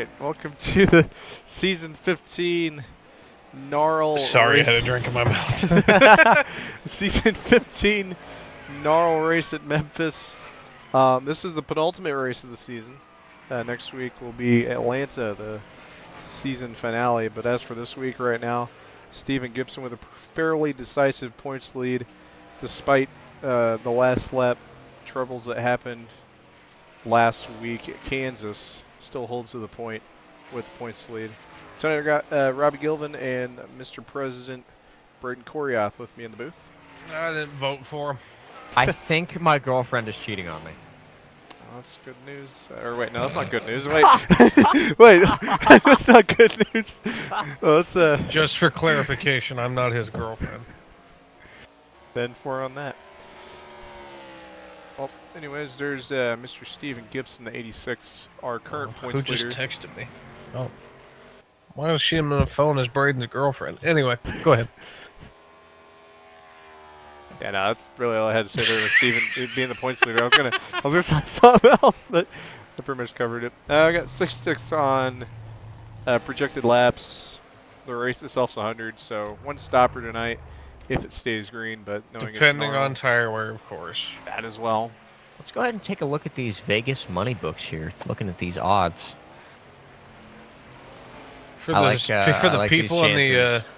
right, welcome to the season 15 NARL Sorry, race. I had a drink in my mouth. Season 15 NARL race at Memphis. This is the penultimate race of the season. Next week will be Atlanta, the season finale. But as for this week right now, Stephen Gibson with a fairly decisive points lead, despite the last lap troubles that happened last week at Kansas. Still holds to the point with the points lead. So I got Robbie Gilvin and Mr. President Braden Corioth with me in the booth. I didn't vote for him. I think my girlfriend is cheating on me. Oh, that's good news. Or wait, no, that's not good news. Wait, wait, that's not good news. Oh, that's Just for clarification, I'm not his girlfriend. then for on that. Well, anyways, there's Mr. Stephen Gibson, the 86, our current points Who just leader. texted me? Oh. Why is she on the phone as Braden's girlfriend? Anyway, go ahead. Yeah, no, that's really all I had to say there with Stephen being the points leader. I was gonna say something else, but I pretty much covered it. I got 66 on projected laps. The race itself's 100, so one stopper tonight if it stays green, but knowing Depending it's on tire wear, of course. that as well. Let's go ahead and take a look at these Vegas money books here. Looking at these odds. For I the like these people in the chances.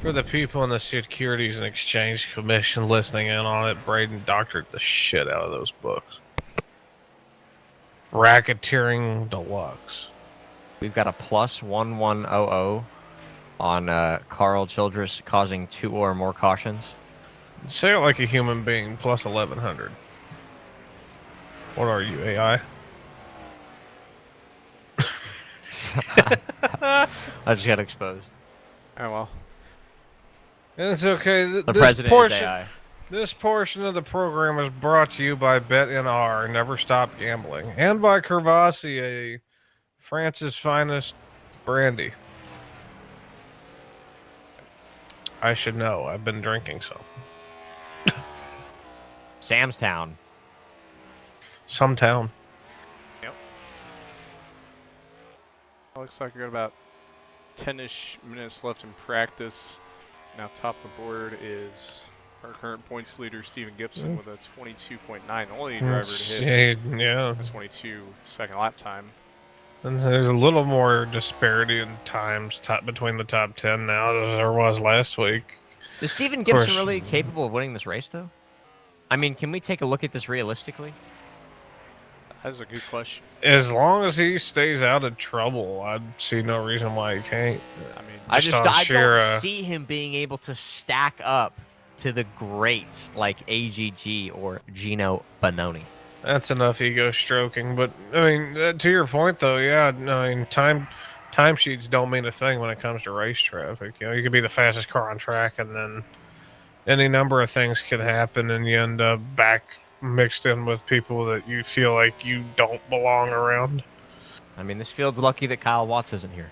for the people in the Securities and Exchange Commission listening in on it, Braden doctored the shit out of those books. Racketeering deluxe. We've got a plus 1100 on Carl Childress causing 2 or more cautions. Say it like a human being, plus 1100. What are you, AI? I just got exposed. Oh well. And it's okay. The president is AI. This portion of the program is brought to you by BetNR, Never Stop Gambling, and by Courvoisier, France's finest brandy. I should know. I've been drinking some. Sam's Town. Some town. Yep. Looks like we got about 10-ish minutes left in practice. Now top of the board is our current points leader, Stephen Gibson, with a 22.9. Only driver to hit Yeah. a 22 second lap time. And there's a little more disparity in times between the top 10 now than there was last week. Is Stephen Gibson course. really capable of winning this race, though? I mean, can we take a look at this realistically? That's a good question. As long as he stays out of trouble, I'd see no reason why he can't. I mean, I Just on I sheer, don't see him being able to stack up to the greats like AGG or Gino Bononi. That's enough ego stroking. But I mean, to your point though, yeah. I mean, timesheets don't mean a thing when it comes to race traffic. You know, you could be the fastest car on track, and then any number of things can happen, and you end up back mixed in with people that you feel like you don't belong around. I mean, this field's lucky that Kyle Watts isn't here.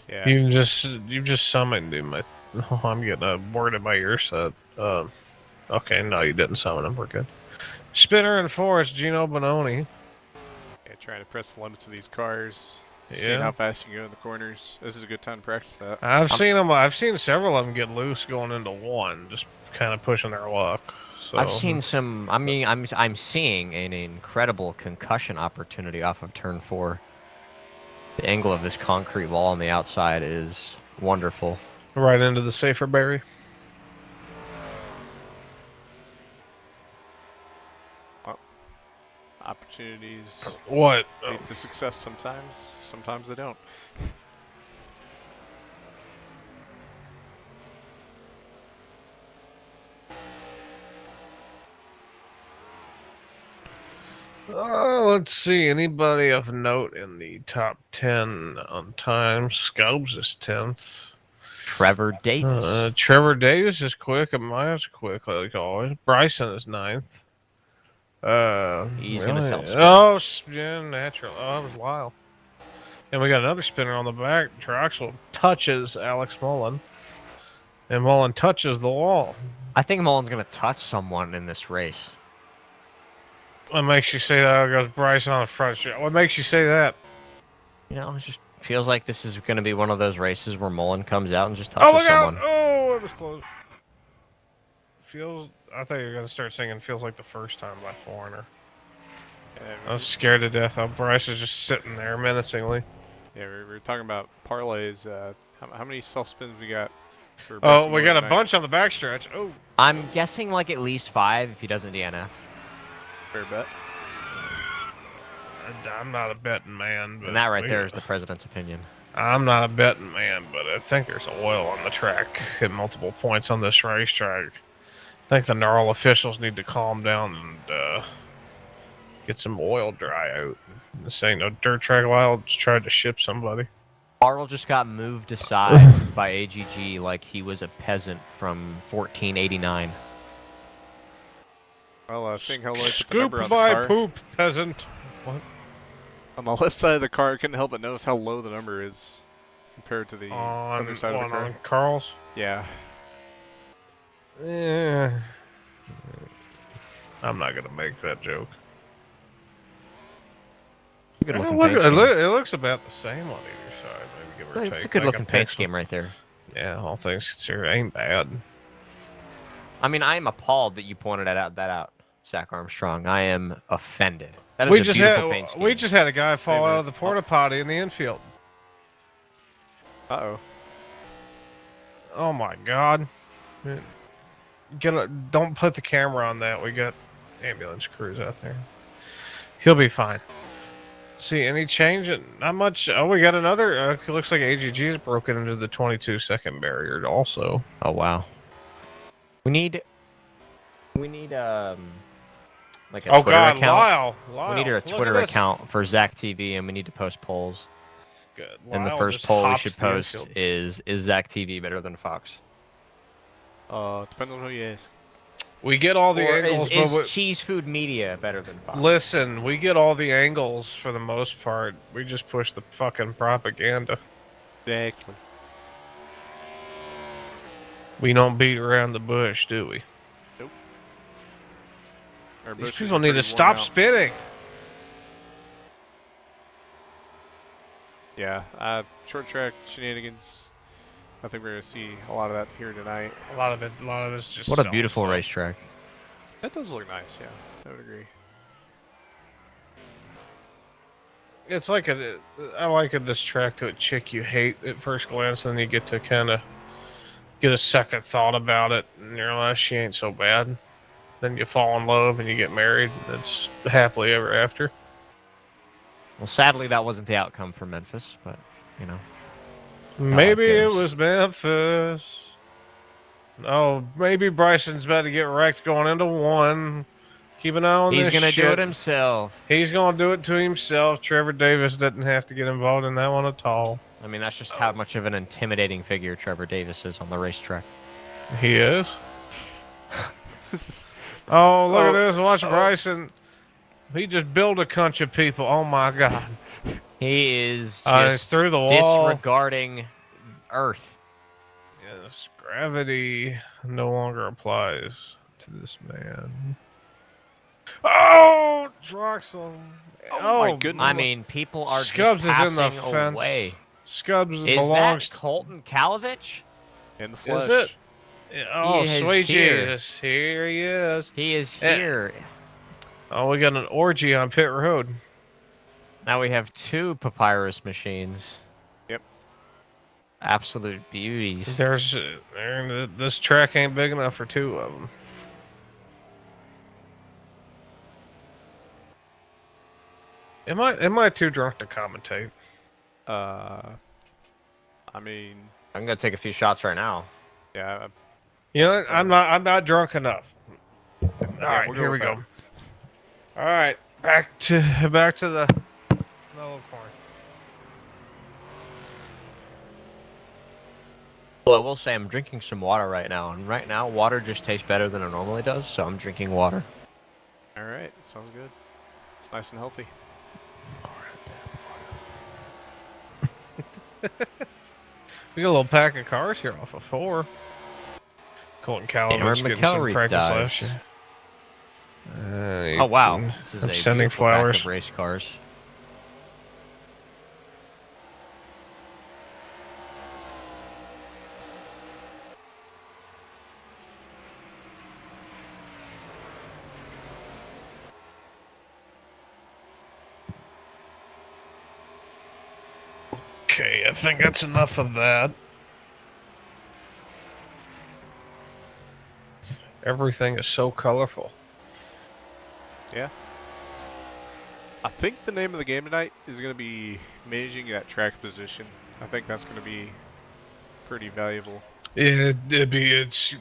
yeah. You've just summoned him. Oh, I'm getting a word in my ear set. Okay, no, you didn't summon him. We're good. Spinner and Forrest, Gino Bononi. Yeah, trying to press the limits of these cars. Seeing Yeah. how fast you can go in the corners. This is a good time to practice that. I've seen several of them get loose going into one, just kind of pushing their luck. So I've seen some. I mean, I'm seeing an incredible concussion opportunity off of turn 4. The angle of this concrete wall on the outside is wonderful. right into the safer berry. Opportunities What? lead to success sometimes. Sometimes they don't. Let's see. Anybody of note in the top 10 on time? Scopes is 10th. Trevor Davis. Trevor Davis is quick. Miles quick, like always. Bryson is 9th. He's gonna sell spin. Oh, yeah, natural. Oh, that was Lyle. And we got another spinner on the back. Troxel touches Alex Mullen. And Mullen touches the wall. I think Mullen's going to touch someone in this race. What makes you say that? Goes Bryson on the front. What makes you say that? You know, it just feels like this is going to be one of those races where Mullen comes out and just Oh, touches look someone. out! Oh, it was close. I thought you were going to start singing Feels Like the First Time by Foreigner. I was scared to death how Bryce is just sitting there menacingly. Yeah, we were talking about parlays. How many self spins we got? For Oh, best we got a tonight? bunch on the backstretch. Oh, I'm guessing like at least 5 if he doesn't DNF. Fair bet. I'm not a betting man. But And that right there is the president's opinion. I'm not a betting man, but I think there's oil on the track at multiple points on this racetrack. I think the NARL officials need to calm down and get some oil dry out. This ain't no dirt track. Lyle just tried to ship somebody. Bartle just got moved aside by AGG like he was a peasant from 1489. Well, seeing how low the Scoop number on the my car, poop, peasant. What? on the left side of the car, I couldn't help but notice how low the number is compared to the other side of the car. On Carl's? Yeah. Yeah. I'm not gonna make that joke. Good Yeah, looking look, paint it, scheme. it looks about the same on either side, maybe give or take. It's a good like looking paint pixel. scheme right there. Yeah, all things considered, ain't bad. I mean, I am appalled that you pointed that out, Zak Armstrong. I am offended. That is We a just beautiful paint had scheme. we just had a guy fall Hey, out of the porta potty in the infield. Uh-oh. Oh my god! Don't put the camera on that. We got ambulance crews out there. He'll be fine. See any change? Not much. Oh, we got another. It looks like AGG is broken into the 22-second barrier also. Oh wow. We need like a Oh Twitter god, account. Lyle. We need a Look at Twitter this. account for Zach TV, and we need to post polls. Good. And the Lyle first just poll we hops should the post infield. is Zach TV better than Fox? Depends on who you ask. We get all the Or angles, is but Cheese Food Media better than Fox? listen, we get all the angles for the most part. We just push the fucking propaganda. Exactly. We don't beat around the bush, do we? Our These bushes people are need to pretty stop worn out. spitting. Yeah, short track shenanigans. I think we're gonna see a lot of that here tonight. A lot of it's just What a beautiful self-suck. racetrack. That does look nice. Yeah, I would agree. It's like I liken this track to a chick you hate at first glance, and then you get to kind of get a second thought about it, and you realize she ain't so bad. Then you fall in love and you get married, and it's happily ever after. Well, sadly, that wasn't the outcome for Memphis, but you know. Maybe it goes. was Memphis. Oh, maybe Bryson's about to get wrecked going into one. Keep an eye on He's this gonna shit. do it himself. He's gonna do it to himself. Trevor Davis doesn't have to get involved in that one at all. I mean, that's just how much of an intimidating figure Trevor Davis is on the racetrack. He is. Oh, look at Oh, this. Watch Bryson. He just built a bunch of people. Oh, my God. He is He's just through the wall. disregarding Earth. Yes, gravity no longer applies to this man. Oh, Droxel. Oh, my goodness. I mean, people are Scubs just is in the passing fence. away. Scubs Is belongs that Colton Kalovich? In the flesh. Is it? Oh, is sweet here. Jesus. Here he is. He is Eh. here. Oh, we got an orgy on pit road. Now we have 2 Papyrus machines. Yep. Absolute beauties. This track ain't big enough for 2 of them. Am I too drunk to commentate? I mean, I'm gonna take a few shots right now. yeah. You know, I'm not drunk enough. All right, we'll go here we with go. All right, back to the mellow corn. Well, I will say I'm drinking some water right now, and right now water just tastes better than it normally does, so I'm drinking water. All right, sounds good. It's nice and healthy. We got a little pack of cars here off of 4. Colton Kalovich getting some McElreath practice dies. last year. Oh wow, this is I'm a sending beautiful pack flowers. of race cars. Okay, I think that's enough of that. Everything is so colorful. Yeah. I think the name of the game tonight is going to be managing that track position. I think that's going to be pretty valuable. Yeah, it's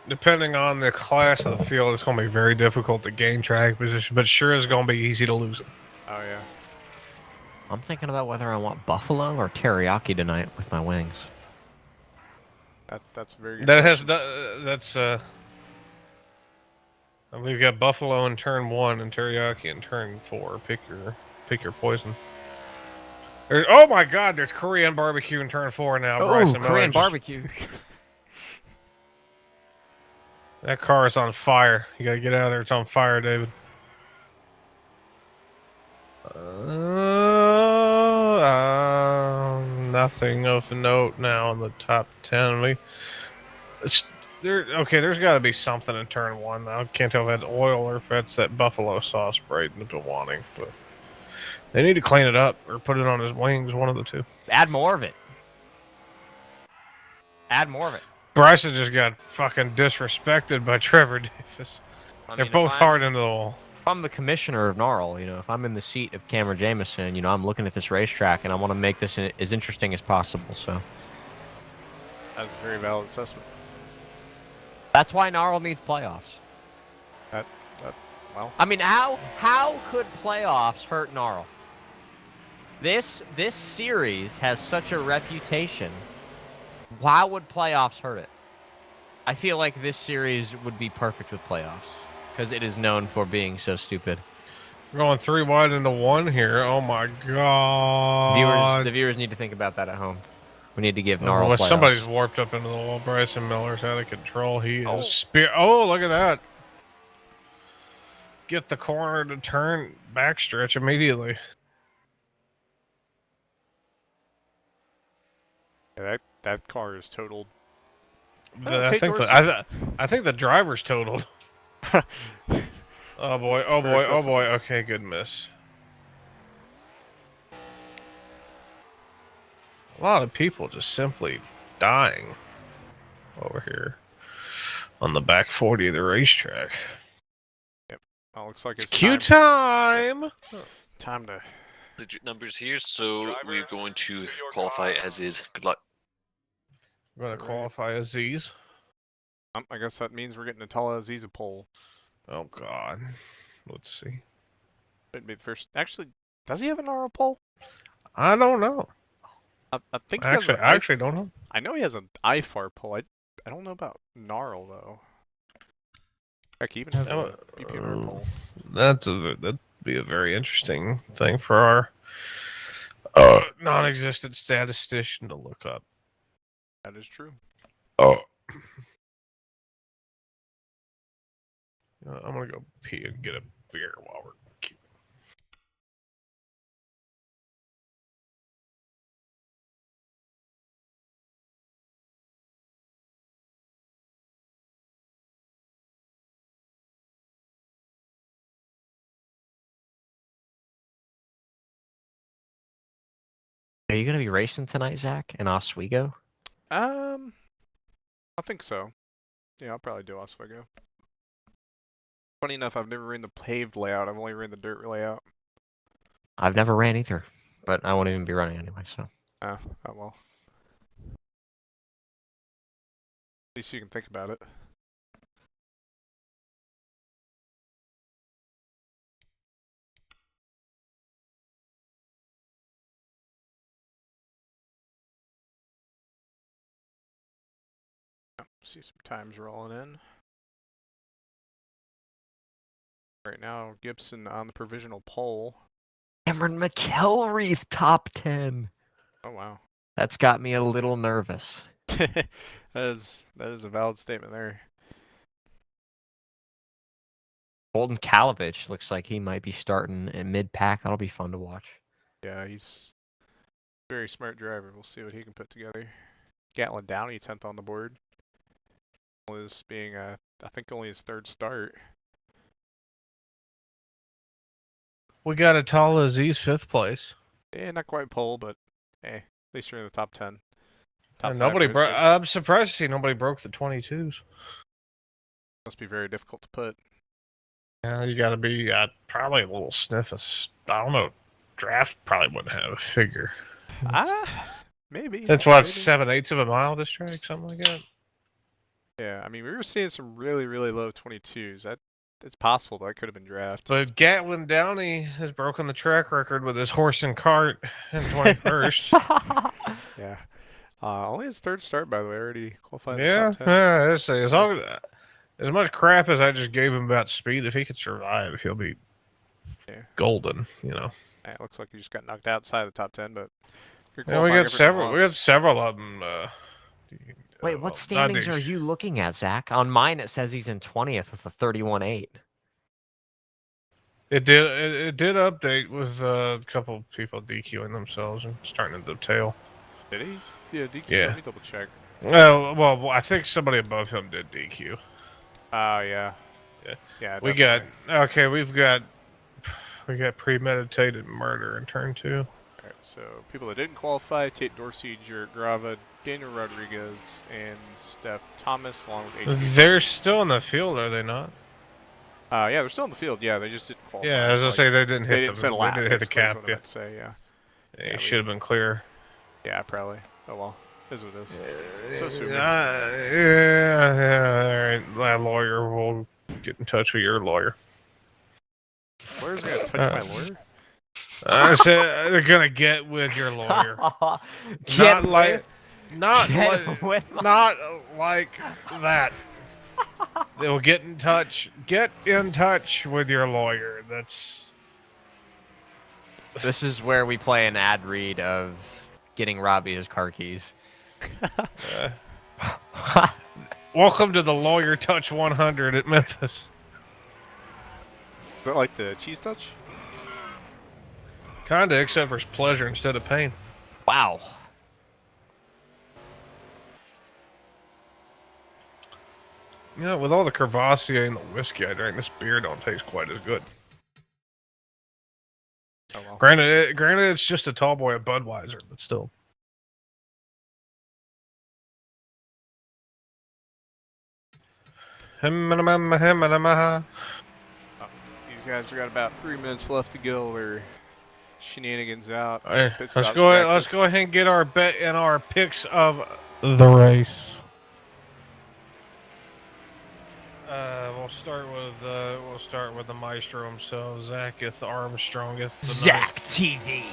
depending on the class of the field, it's going to be very difficult to gain track position, but sure is going to be easy to lose it. Oh yeah. I'm thinking about whether I want buffalo or teriyaki tonight with my wings. That's a very good. That question. has that's we've got buffalo in turn 1 and teriyaki in turn 4. Pick your poison. Oh my God! There's Korean barbecue in turn 4 now. Oh, Bryson Korean Miller just- barbecue. That car is on fire. You gotta get out of there. It's on fire, David. Nothing of note now in the top 10. There's got to be something in turn 1 now. I can't tell if that's oil or if that's that buffalo sauce Braden been wanting, but they need to clean it up or put it on his wings. One of the two. Add more of it. Add more of it. Bryson just got fucking disrespected by Trevor Davis. They're both hard into the wall. If I'm the commissioner of NARL, if I'm in the seat of Cameron Jamison, I'm looking at this racetrack and I want to make this as interesting as possible. So That's a very valid assessment. that's why NARL needs playoffs. Well. I mean, how could playoffs hurt NARL? This series has such a reputation. Why would playoffs hurt it? I feel like this series would be perfect with playoffs because it is known for being so stupid. We're going 3 wide into 1 here. Oh my God! The viewers need to think about that at home. We need to give NARL playoffs. Somebody's warped up into the wall. Bryson Miller's out of control. He is Oh, look at that! Get the corner to turn backstretch immediately. Yeah, that car is totaled. I think the driver's totaled. Oh boy! Oh boy! Oh boy! Okay, good miss. A lot of people just simply dying over here on the back 40 of the racetrack. Yep. Well, looks like it's Q time. Time to legit numbers here, so we're going to qualify as is. Good luck. We're going to qualify as these. I guess that means we're getting a TalhaDevYT pole. Oh God. Let's see. It'd be the first. Actually, does he have an NARL pole? I don't know. I think. I actually don't know. I know he has an IFAR pole. I don't know about NARL though. Heck, he even has a BPR pole. That'd be a very interesting thing for our non-existent statistician to look up. That is true. Oh. I'm gonna go pee and get a beer while we're queuing. Are you gonna be racing tonight, Zach, in Oswego? I think so. Yeah, I'll probably do Oswego. Funny enough, I've never ran the paved layout. I've only ran the dirt layout. I've never ran either, but I won't even be running anyway, so. Oh well. At least you can think about it. See some times rolling in. Right now, Gibson on the provisional pole. Cameron McElreath top 10. Oh wow. That's got me a little nervous. that is a valid statement there. Golden Kalovich looks like he might be starting in mid-pack. That'll be fun to watch. Yeah, he's a very smart driver. We'll see what he can put together. Gatlin Downey 10th on the board. Is being I think only his 3rd start. We got a TalhaDevYT's 5th place. Yeah, not quite pole, but At least you're in the top 10. And five nobody race broke. cars. I'm surprised to see nobody broke the 22s. Must be very difficult to put. Yeah, you got to be probably a little sniffus. I don't know. Draft probably wouldn't have a figure. Maybe. That's what, maybe. 7/8 of a mile this track, something like that. Yeah, I mean, we were seeing some really, really low 22s. It's possible that could have been draft. But Gatlin Downey has broken the track record with his horse and cart in 21st. Yeah. Only his third start, by the way. Already qualified in Yeah, the top 10. as long as much crap as I just gave him about speed, if he could survive, he'll be golden. You know. Yeah, it looks like he just got knocked outside the top 10, but Yeah, we got several. We got several of them. Wait, what standings are you looking at, Zach? On mine, it says he's in 20th with a 31.8. It did update with a couple of people DQing themselves and starting to the tail. Did he? Yeah, DQ. Yeah. Let me double check. Well, I think somebody above him did DQ. Oh, yeah. Yeah. Yeah, We got premeditated murder in turn 2. Alright, so people that didn't qualify: Tate Dorsey, Jarrett Grava, Daniel Rodriguez, and Steph Thomas, along with HB. They're still in the field, are they not? Yeah, they're still in the field. Yeah, they just didn't qualify. Yeah, as I say, they didn't hit set a lap. They didn't hit the Basically, is cap. what I Yeah, meant to say, yeah. it should have been clear. Yeah, probably. Oh well, is what it is. So sue me. Yeah. All right, my lawyer will get in touch with your lawyer. Lawyer's gonna touch my lawyer? I said they're gonna get with your lawyer. Not like that. They'll get in touch. Get in touch with your lawyer. This is where we play an ad read of getting Robbie his car keys. Welcome to the Lawyer Touch 100 at Memphis. Is that like the cheese touch? Kinda, except for pleasure instead of pain. Wow. You know, with all the Crevassier and the whiskey I drank, this beer don't taste quite as good. Oh well. Granted, it's just a tall boy of Budweiser, but still. These guys got about 3 minutes left to go. They're shenanigans out. Right, Pit let's stops go ahead. practice. Let's go ahead and get our bet and our picks of the race. We'll start with the maestro himself, Zak Armstrong. Zak TV.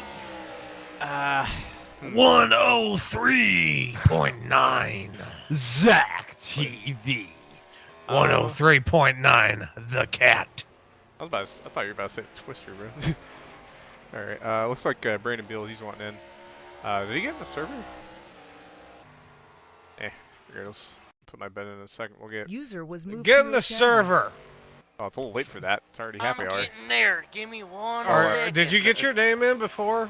103.9. Zak TV. 103.9. The cat. I thought you were about to say Twister, bro. All right. Looks like Brandon Beal, he's wanting in. Did he get in the server? Regardless. Put my bet in a second. We'll get. User was moved Get to in your the channel. server. Oh, it's a little late for that. It's already happy hour. I'm getting there. Give me one second. Did you get your name in before?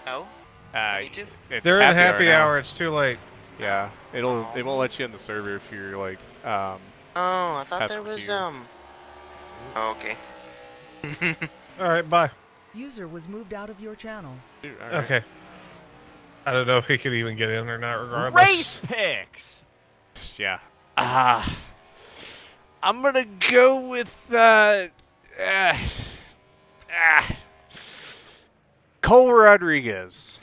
No. Uh, Me too. it's They're in happy now. hour. It's too late. Yeah, they won't let you in the server if you're like Oh, I thought That's there was weird. Oh, okay. All right, bye. User was moved out of your channel. Dude, all right. Okay. I don't know if he could even get in or not, regardless. Race picks. Yeah. I'm gonna go with Cole Rodriguez.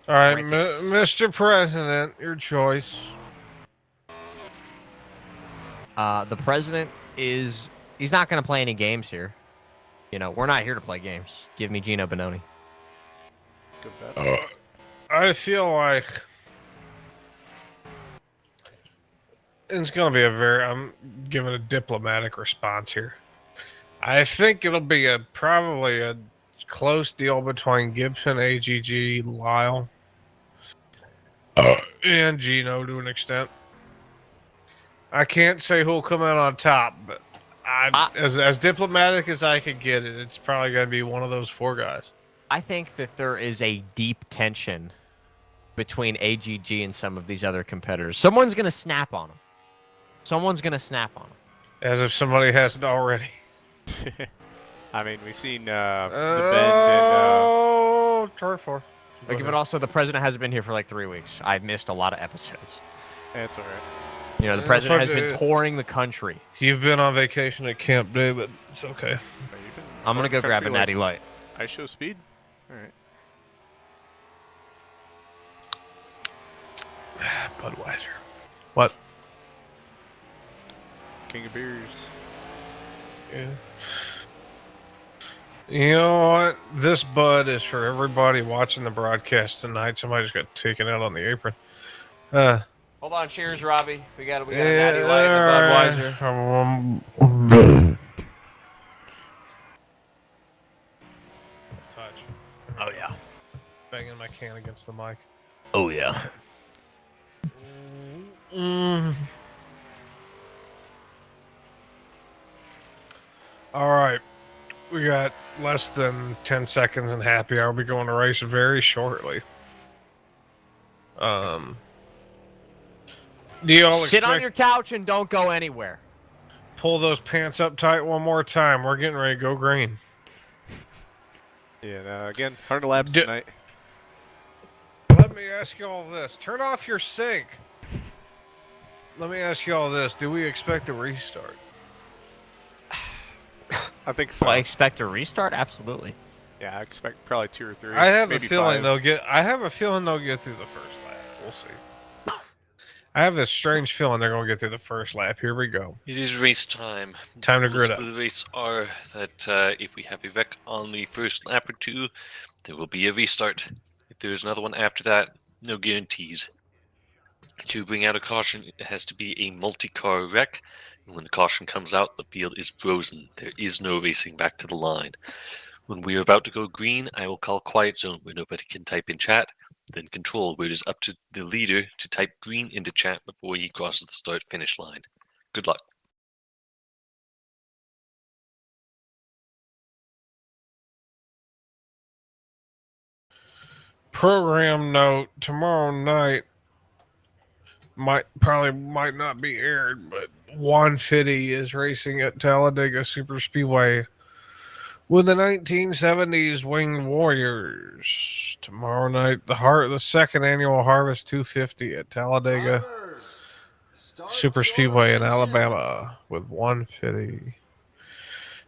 All right, Rankings. Mr. President, your choice. The president he's not going to play any games here. You know, we're not here to play games. Give me Gino Bononi. Good bet. I feel like it's going to be I'm giving a diplomatic response here. I think it'll be probably a close deal between Gibson, AGG, Lyle, and Gino to an extent. I can't say who'll come out on top, but as diplomatic as I could get it, it's probably going to be one of those four guys. I think that there is a deep tension between AGG and some of these other competitors. Someone's going to snap on them. As if somebody hasn't already. I mean, we've seen the Bend and Oh, turn 4. Like, but also the president hasn't been here for like 3 weeks. I've missed a lot of episodes. it's all right. You know, the Yeah, president has fuck been it. touring the country. You've been on vacation at Camp David. It's okay. I'm gonna go grab a natty light. I show speed. All right. Budweiser. What? King of beers. Yeah. You know what? This bud is for everybody watching the broadcast tonight. Somebody just got taken out on the apron. Hold on, cheers, Robbie. We got a Yeah, natty light and a Budweiser. Touch. Oh yeah. Banging my can against the mic. Oh yeah. All right. We got less than 10 seconds and happy hour. We'll be going to race very shortly. Do y'all Sit on expect your couch and don't go anywhere. pull those pants up tight one more time? We're getting ready to go green. Yeah. Again, 100 laps D- tonight. Let me ask you all this. Turn off your sync. Let me ask you all this. Do we expect a restart? I think so. Well, I expect a restart. Absolutely. Yeah, I expect probably 2 or 3. I have a maybe feeling 5. they'll get. I have a feeling they'll get through the first lap. We'll see. I have this strange feeling they're going to get through the first lap. Here we go. It is race time. Time to Rules grid up. for the race are that if we have a wreck on the first lap or 2, there will be a restart. If there's another one after that, no guarantees. To bring out a caution, it has to be a multi-car wreck. And when the caution comes out, the field is frozen. There is no racing back to the line. When we are about to go green, I will call quiet zone where nobody can type in chat. Then control, where it is up to the leader to type green into chat before he crosses the start-finish line. Good luck. Program note: tomorrow night might not be aired, but Juan Fitty is racing at Talladega Super Speedway with the 1970s Winged Warriors. Tomorrow night, the second annual Harvest 250 at Talladega Super Speedway in Alabama with Juan Fitty.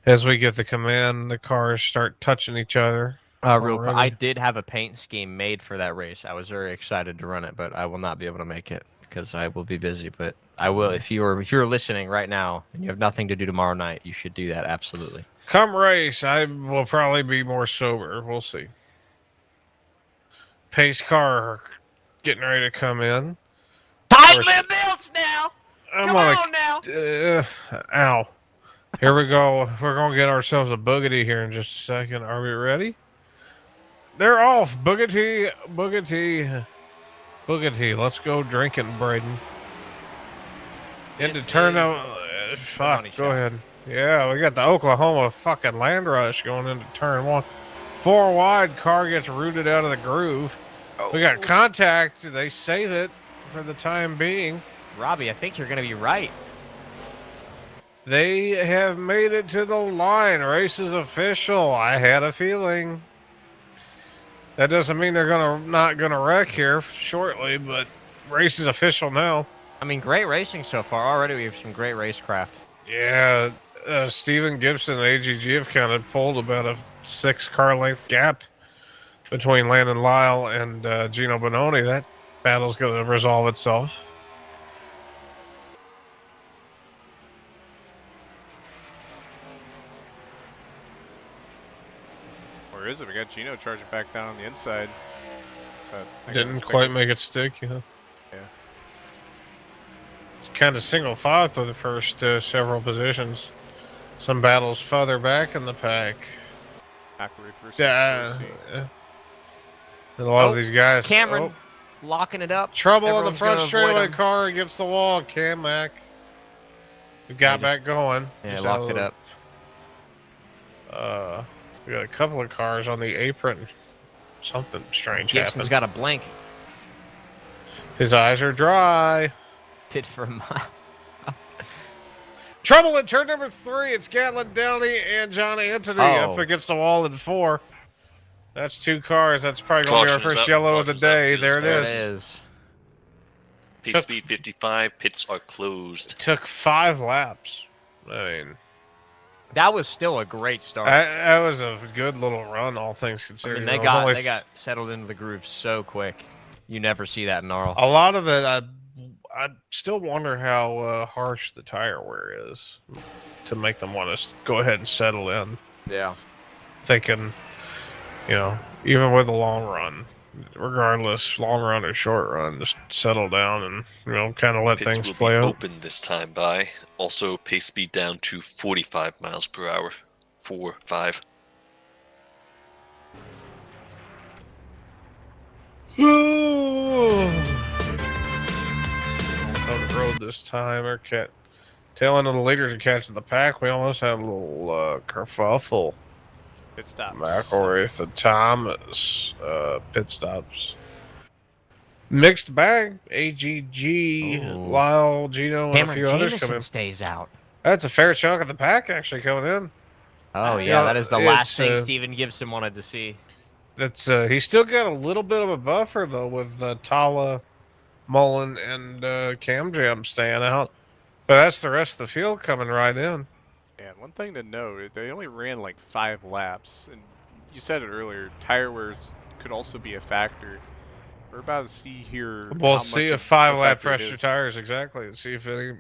As we get the command, the cars start touching each other. Real quick, I did have a paint scheme made for that race. I was very excited to run it, but I will not be able to make it because I will be busy. But I will. If you're listening right now and you have nothing to do tomorrow night, you should do that. Absolutely. Come race, I will probably be more sober. We'll see. Pace car getting ready to come in. Tighten the belts now. I'm Come on on now. ow. Here we go. We're going to get ourselves a boogity here in just a second. Are we ready? They're off. Boogity. Let's go drinking, Braden. Into This turn is out. Fuck. money Go shot. ahead. Yeah, we got the Oklahoma fucking land rush going into turn 1. 4 wide, car gets rooted out of the groove. We got contact. They save it for the time being. Robbie, I think you're going to be right. They have made it to the line. Race is official. I had a feeling. That doesn't mean they're not gonna wreck here shortly, but race is official now. I mean, great racing so far. Already we have some great racecraft. Yeah, Steven Gibson and AGG have kind of pulled about a 6-car length gap between Landon Lyle and Gino Bononi. That battle's going to resolve itself. Where is it? We got Gino charging back down on the inside. Didn't quite make it stick, you know. Yeah. It's kind of single file through the first several positions. Some battles further back in the pack. McElrath versus Yeah. Rossi. A lot of these guys. Cameron locking it up. Trouble on the Everyone's front gonna avoid straightaway him. car against the wall. Cam Mack. We got Yeah, back going. Yeah, Just locked out it of up. We got a couple of cars on the apron. Something strange Gibson's happened. got a blink. His eyes are dry. Did for a mile. trouble in turn number 3. It's Gatlin Downey and John Anthony up against the wall in 4. That's 2 cars. That's probably going to be our Caution is first up, yellow of the caution's up, day. feels There it bad. is. It is. Pit speed 55. Pits are closed. Took 5 laps. I mean, That was still a great start. that was a good little run, all things I considered. mean, they got settled into the groove so quick. You never see that in NARL. A lot of it, I still wonder how harsh the tire wear is to make them want to go ahead and settle in. Yeah. Thinking, even with a long run, regardless, long run or short run, just settle down and, kind of let Pits things will play be out. open this time by. Also, pace speed down to 45 miles per hour. 4-5. On the road this time, or tail end of the leaders are catching the pack. We almost had a little kerfuffle. Pit stops. McElraith and Thomas pit stops. Mixed bag. AGG, Ooh. Lyle, Gino, and a Cameron few others come Jamison in. stays out. That's a fair chunk of the pack actually coming in. Oh, Yeah, yeah, that is the last it's, thing Steven Gibson wanted to see. That's he's still got a little bit of a buffer though with Tala, Mullen, and Cam Jam staying out. But that's the rest of the field coming right in. And one thing to note, they only ran like 5 laps, and you said it earlier, tire wears could also be a factor. We're about to see here. We'll how see much a of a 5-lap factor it pressure is. tires exactly, and see if any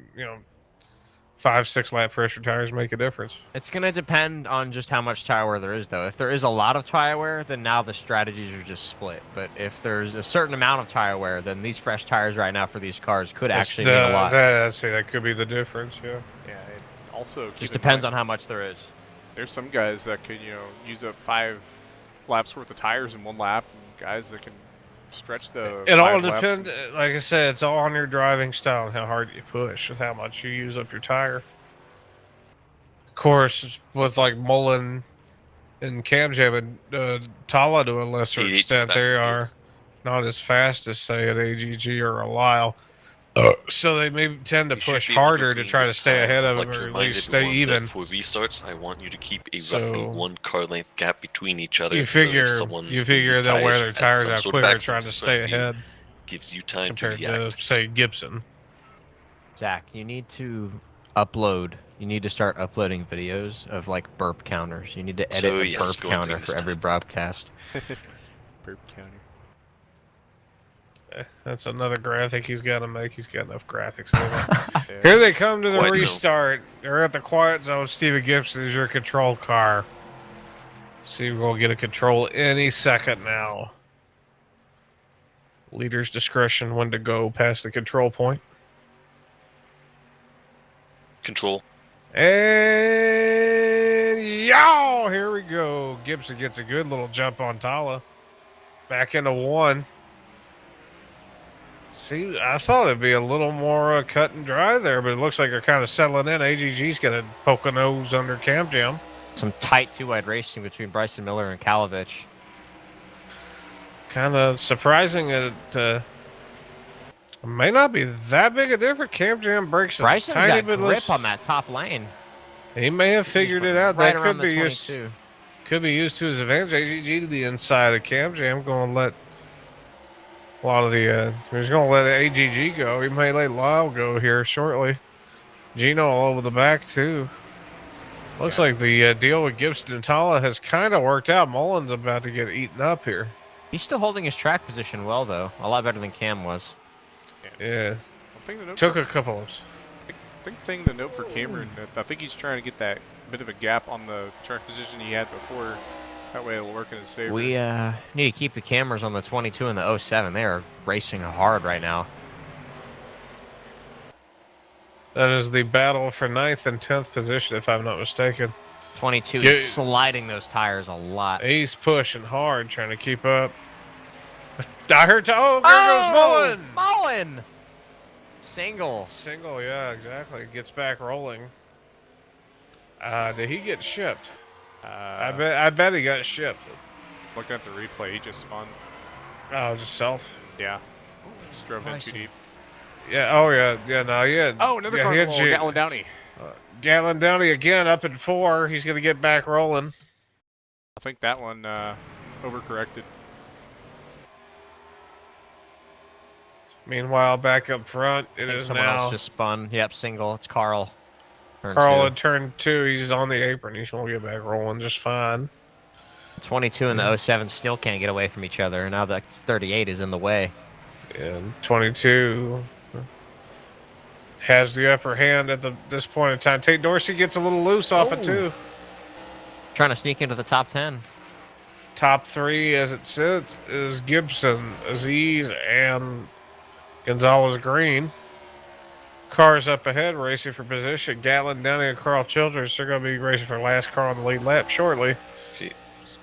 5-6 lap pressure tires make a difference. It's going to depend on just how much tire wear there is, though. If there is a lot of tire wear, then now the strategies are just split. But if there's a certain amount of tire wear, then these fresh tires right now for these cars could actually mean a lot. That could be the difference, yeah. Yeah, it also keep Just in depends mind, on how much there is. There's some guys that could, use up 5 laps worth of tires in 1 lap, and guys that can stretch the. It all 5 laps depends, and- like I said, it's all on your driving style and how hard you push and how much you use up your tire. Of course, with like Mullen and Cam Jam and Tala to a lesser 88 extent, back they field. are not as fast as, say, an AGG or a Lyle. So they may tend to You should push be able harder to green try to this stay time. ahead of I'd them like to or at remind least stay everyone that even. For restarts, I want you to keep a So, roughly 1 car length gap between each other. You so if figure someone you spins figure his they'll wear tires, their has tires some out sort of quicker accident trying to in front stay of you, ahead gives you time compared to react. to, say, Gibson. Zach, you need to upload. You need to start uploading videos of like burp counters. You need to edit So, a yes, burp go counter green for this every time. broadcast. Burp counter. That's another graphic he's got to make. He's got enough graphics. Anyway. Yeah. Here they come to the Quiet zone. restart. They're at the quiet zone. Steven Gibson is your control car. See, we're going to get a control any second now. Leader's discretion when to go past the control point. Control. And y'all, here we go. Gibson gets a good little jump on Tala. Back into 1. See, I thought it'd be a little more cut and dry there, but it looks like they're kind of settling in. AGG's going to poke a nose under Cam Jam. Some tight two-wide racing between Bryson Miller and Kalovich. Kind of surprising that it may not be that big a difference. Cam Jam breaks a Bryson's tiny got bit grip loose. on that top lane. He may have figured it out. Right That around could be the used. 22. Could be used to his advantage. AGG to the inside of Cam Jam. Going to let a lot of the. He's going to let AGG go. He may let Lyle go here shortly. Gino all over the back too. Looks like the deal with Gibson and Tala has kind of worked out. Mullen's about to get eaten up here. He's still holding his track position well, though. A lot better than Cam was. Yeah. One thing to note Took for, a couple of. thing to note for Cameron, that I think he's trying to get that bit of a gap on the track position he had before. That way it'll work in his favor. We need to keep the cameras on the 22 and the 07. They are racing hard right now. That is the battle for 9th and 10th position, if I'm not mistaken. 22 Get- is sliding those tires a lot. He's pushing hard, trying to keep up. I heard. Oh, there goes Mullen. Mullen! Single. Single, yeah, exactly. Gets back rolling. Did he get shipped? I bet he got shipped. Looking at the replay, he just spun. Oh, just self. Yeah. Just drove in too Bryson. deep. Yeah. Oh yeah. Yeah. No. Yeah. Oh, another yeah, car he in had the wall, Gatlin Downey. Gatlin Downey again up at 4. He's going to get back rolling. I think that one overcorrected. Meanwhile, back up front, it is Someone now else just spun. Yep, single. It's Carl. Carl at turn 2. He's on the apron. He's going to get back rolling just fine. 22 and the 07 still can't get away from each other. Now the 38 is in the way. And 22 has the upper hand at this point in time. Tate Dorsey gets a little loose off it too. Trying to sneak into the top 10. Top 3 as it sits is Gibson, Aziz, and Gonzalez Green. Cars up ahead racing for position. Gatlin, Downey, and Carl Childers are going to be racing for last car on the lead lap shortly. Okay.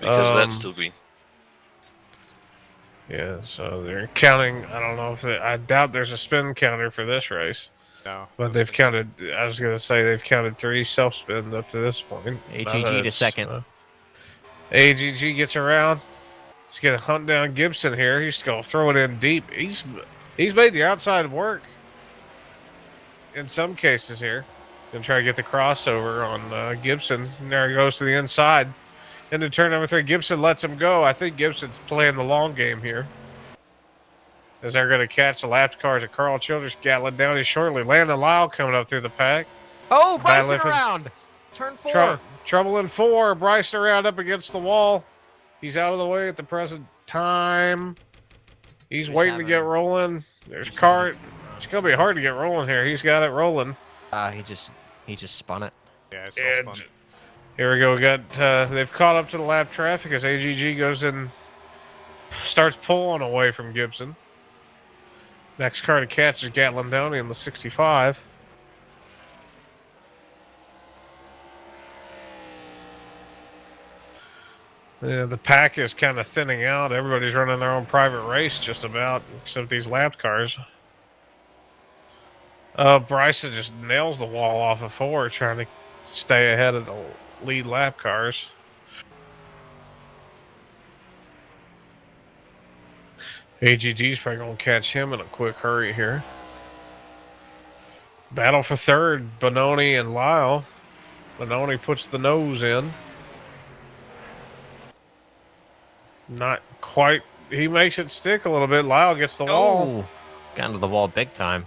Because that's still green. Yeah, so they're counting. I don't know if I doubt there's a spin counter for this race. No. But they've counted. I was going to say they've counted 3 self spins up to this point. AGG to second. AGG gets around. He's going to hunt down Gibson here. He's going to throw it in deep. He's made the outside work in some cases here. Going to try to get the crossover on Gibson. And there he goes to the inside. Into turn number 3, Gibson lets him go. I think Gibson's playing the long game here. As they're going to catch the lapped cars of Carl Childers, Gatlin Downey shortly. Landon Lyle coming up through the pack. Oh, Bryson around. Turn 4. Trouble in 4. Bryson around up against the wall. He's out of the way at the present time. He's waiting to get rolling. There's car. It's going to be hard to get rolling here. He's got it rolling. He just spun it. Yeah, it's all spun. Here we go. We got they've caught up to the lap traffic as AGG goes in, starts pulling away from Gibson. Next car to catch is Gatlin Downey in the 65. Yeah, the pack is kind of thinning out. Everybody's running their own private race just about, except these lapped cars. Bryson just nails the wall off of 4, trying to stay ahead of the lead lap cars. AGG's probably going to catch him in a quick hurry here. Battle for third, Benoni and Lyle. Benoni puts the nose in. Not quite. He makes it stick a little bit. Lyle gets the wall. Got into the wall big time.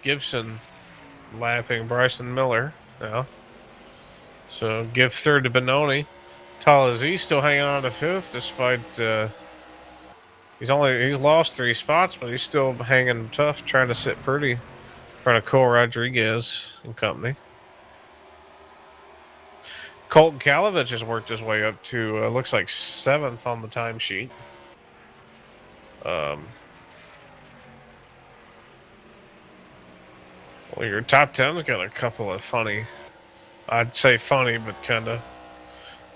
Gibson lapping Bryson Miller now. So give third to Benoni. TalhaDevYT still hanging on to 5th despite he's lost 3 spots, but he's still hanging tough, trying to sit pretty in front of Cole Rodriguez and company. Colton Kalovich has worked his way up to looks like 7th on the timesheet. Well, your top 10's got a couple of funny, I'd say funny, but kind of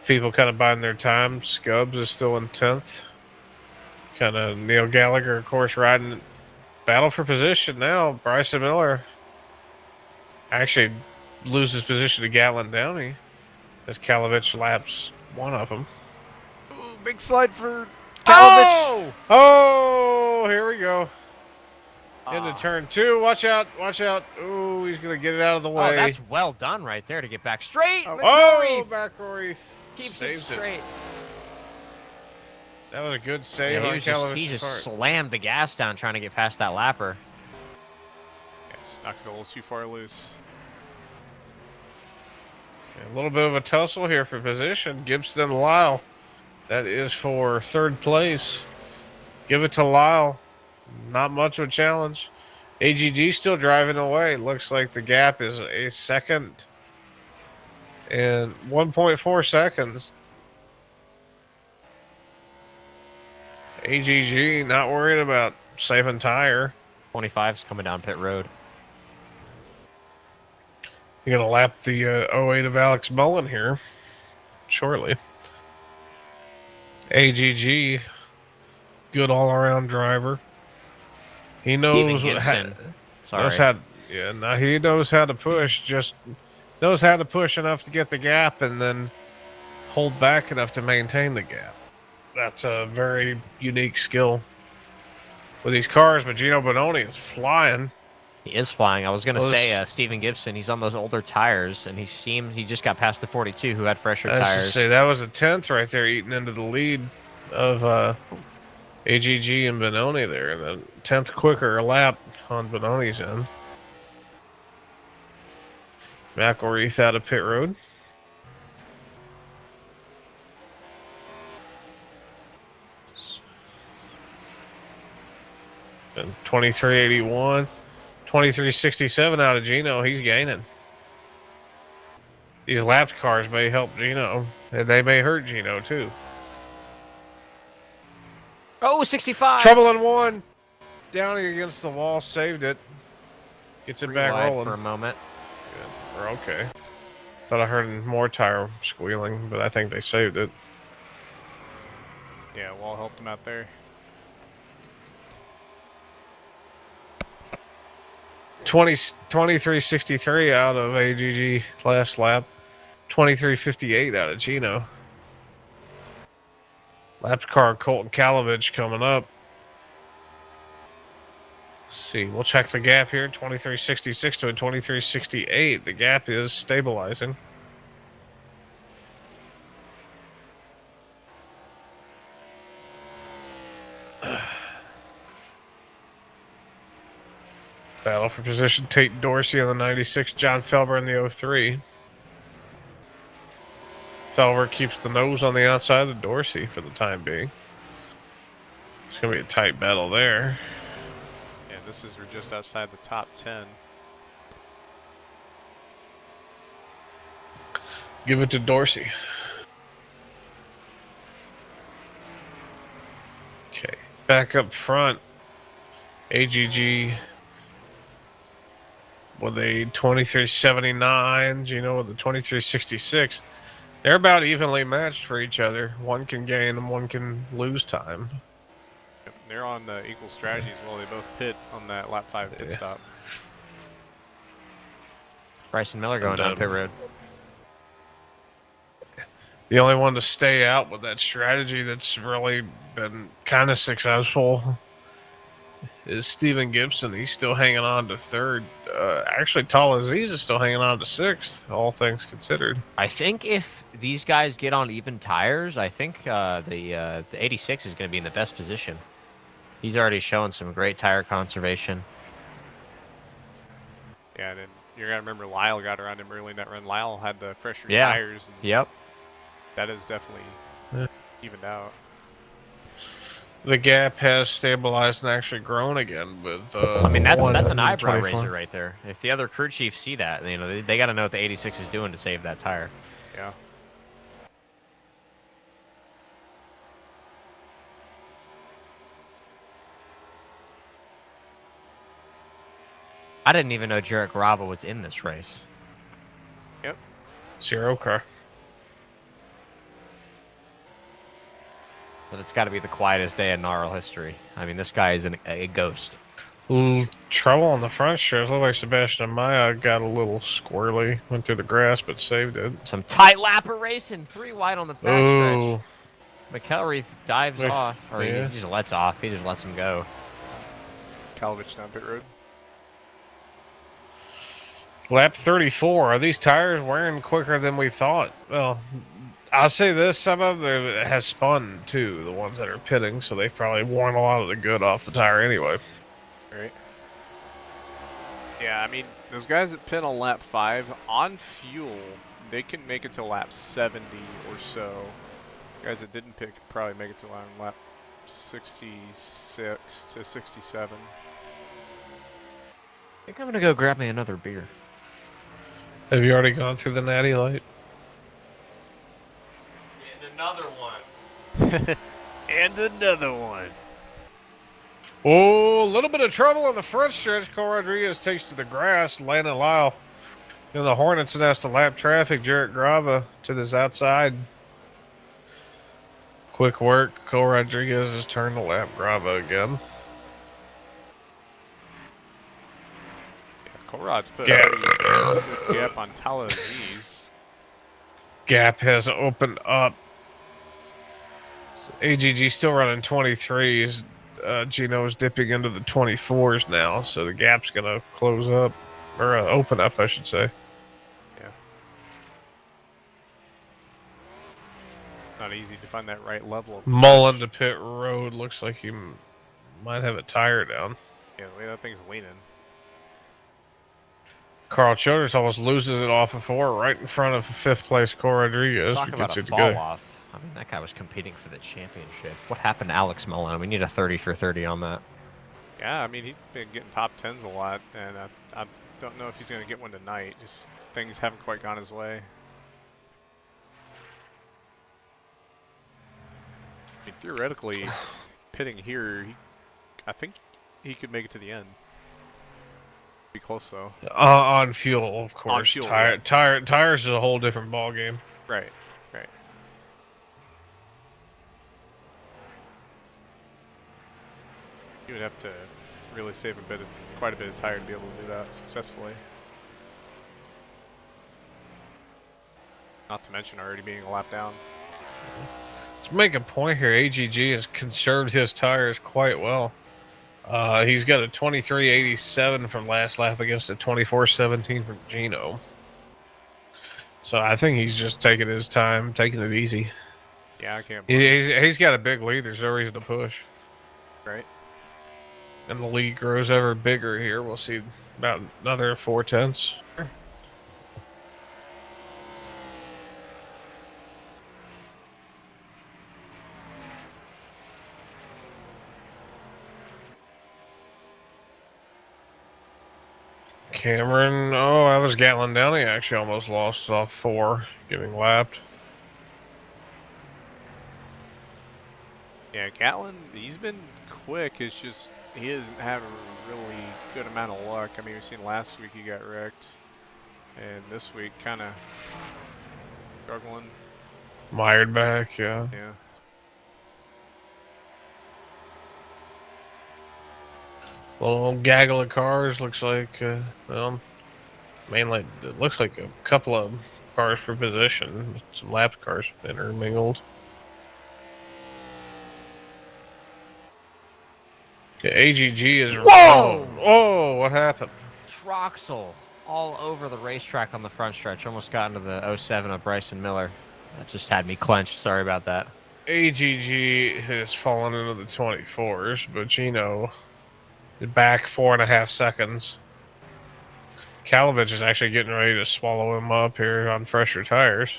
people kind of biding their time. Scubbs is still in 10th. Kind of Neil Gallagher, of course, riding battle for position now. Bryson Miller actually loses position to Gatlin Downey as Kalovich laps one of them. Ooh, big slide for Kalovich. Oh, here we go. Into turn 2. Watch out. Watch out. Ooh, he's going to get it out of the way. Oh, that's well done right there to get back straight. McCrory keeps it straight. That was a good save on Kalovich's He just part. slammed the gas down trying to get past that lapper. Yeah, just knocked it a little too far loose. A little bit of a tussle here for position. Gibson and Lyle. That is for 3rd place. Give it to Lyle. Not much of a challenge. AGG still driving away. Looks like the gap is a second and 1.4 seconds. AGG not worried about saving tire. 25's coming down pit road. You're going to lap the 08 of Alex Mullen here shortly. AGG, good all-around driver. He knows he knows how to push. Just knows how to push enough to get the gap and then hold back enough to maintain the gap. That's a very unique skill with these cars. But Gino Bononi is flying. He is flying. I was going to Well, say Steven Gibson, he's on those older tires, and he just got past the 42 who had fresher I was tires. just say that was a 10th right there, eating into the lead of AGG and Benoni there, and the 10th quicker lap on Benoni's end. McElreath out of pit road. And 2381, 2367 out of Gino. He's gaining. These lapped cars may help Gino, and they may hurt Gino too. Oh, 65. Trouble in one. Downey against the wall, saved it. Gets it back Wide rolling. for a moment. Good. We're okay. Thought I heard more tire squealing, but I think they saved it. Yeah, Wall helped him out there. 2363 out of AGG last lap. 2358 out of Gino. Lapped car Colton Kalovich coming up. Let's see, we'll check the gap here. 2366 to a 2368. The gap is stabilizing. Battle for position. Tate Dorsey on the 96. John Felber in the 03. Felber keeps the nose on the outside of Dorsey for the time being. It's going to be a tight battle there. Yeah, this is we're just outside the top 10. Give it to Dorsey. Okay, back up front. AGG with a 2379, Gino with a 2366. They're about evenly matched for each other. One can gain and one can lose time. Yep, they're on equal strategy as well. They both pit on that lap 5 pit stop. Bryson Miller going down pit road. The only one to stay out with that strategy that's really been kind of successful is Steven Gibson. He's still hanging on to third. Actually, TalhaDevYT is still hanging on to sixth, all things considered. I think if these guys get on even tires, I think the 86 is going to be in the best position. He's already shown some great tire conservation. Yeah, and then you're going to remember Lyle got around him early in that run. Lyle had the fresher Yeah. tires. And Yep. that is definitely evened out. The gap has stabilized and actually grown again with. I mean, that's an eyebrow 24. raiser right there. If the other crew chiefs see that, you know, they got to know what the 86 is doing to save that tire. Yeah. I didn't even know Jarrett Grava was in this race. Yep. Zero car. But it's got to be the quietest day in NARL history. I mean, this guy is a ghost. Trouble on the front stretch. Looked like Sebastian Maya got a little squirrely. Went through the grass, but saved it. Some tight lapper racing. 3 wide on the backstretch. Ooh. McElreath dives Wait, off. Or yeah. he just lets off. He just lets him go. Kalovich down pit road. Lap 34. Are these tires wearing quicker than we thought? Well, I'll say this. Some of them has spun, too. The ones that are pitting. So they've probably worn a lot of the good off the tire anyway. Right. Yeah, I mean, those guys that pit on lap 5, on fuel, they can make it to lap 70 or so. Guys that didn't pit could probably make it to around lap 66 to 67. I think I'm going to go grab me another beer. Have you already gone through the natty light? And another one. And another one. Oh, a little bit of trouble on the front stretch. Cole Rodriguez takes to the grass. Landon Lyle in the Hornets nest to lap traffic. Jarrett Grava to this outside. Quick work. Cole Rodriguez has turned to lap Grava again. Colrod's put Gap. a good gap on TalhaDevYT. Gap has opened up. AGG still running 23s. Gino's dipping into the 24s now, so the gap's going to close up, or open up, I should say. Yeah. Not easy to find that right level of Mullen push. to pit road looks like he might have a tire down. Yeah, the way that thing's leaning. Carl Childers almost loses it off of 4 right in front of 5th place Cole Rodriguez. Talk about a fall off. I mean, that guy was competing for the championship. What happened to Alex Mullen? We need a 30 for 30 on that. Yeah, I mean, he's been getting top 10s a lot, and I don't know if he's going to get one tonight. Just things haven't quite gone his way. I mean, theoretically, pitting here, I think he could make it to the end. Be close though. On fuel, of course. On fuel, Tires is a whole different ball game. Right, right. You would have to really save quite a bit of tire to be able to do that successfully. Not to mention already being a lap down. Let's make a point here. AGG has conserved his tires quite well. He's got a 23.87 from last lap against a 24.17 from Gino. So I think he's just taking his time, taking it easy. Yeah, I can't. He's got a big lead. There's no reason to push. Right. And the lead grows ever bigger here. We'll see about another 4/10. Cameron, oh, that was Gatlin Downey actually almost lost off 4, getting lapped. Yeah, Gatlin, he's been quick. It's just he isn't having a really good amount of luck. I mean, we've seen last week he got wrecked, and this week kind of struggling. Mired back, yeah. Yeah. Little gaggle of cars, looks like, well, mainly, it looks like a couple of cars per position. Some lap cars intermingled. The AGG is... Whoa! Oh, what happened? Troxel all over the racetrack on the front stretch. Almost got into the 07 of Bryson Miller. That just had me clenched. Sorry about that. AGG has fallen into the 24s, but Gino... back 4.5 seconds. Kalovich is actually getting ready to swallow him up here on fresher tires.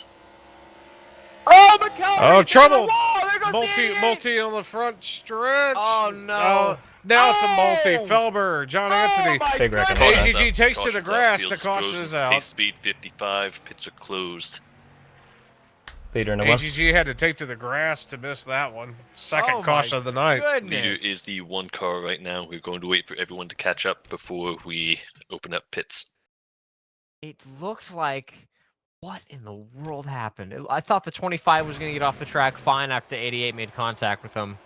Oh, McCall! Oh, trouble! Multi on the front stretch. Oh, no. Oh, now it's a multi. Felber, John Anthony. Big wreck. AGG takes to the grass. The Field's caution frozen. is out. Pace speed 55. Pits are closed. Leader in the AGG had to take to the grass to miss that one. Second caution of the night. Leader is the 1 car right now. We're going to wait for everyone to catch up before we open up pits. It looked like, what in the world happened? I thought the 25 was going to get off the track fine after the 88 made contact with him.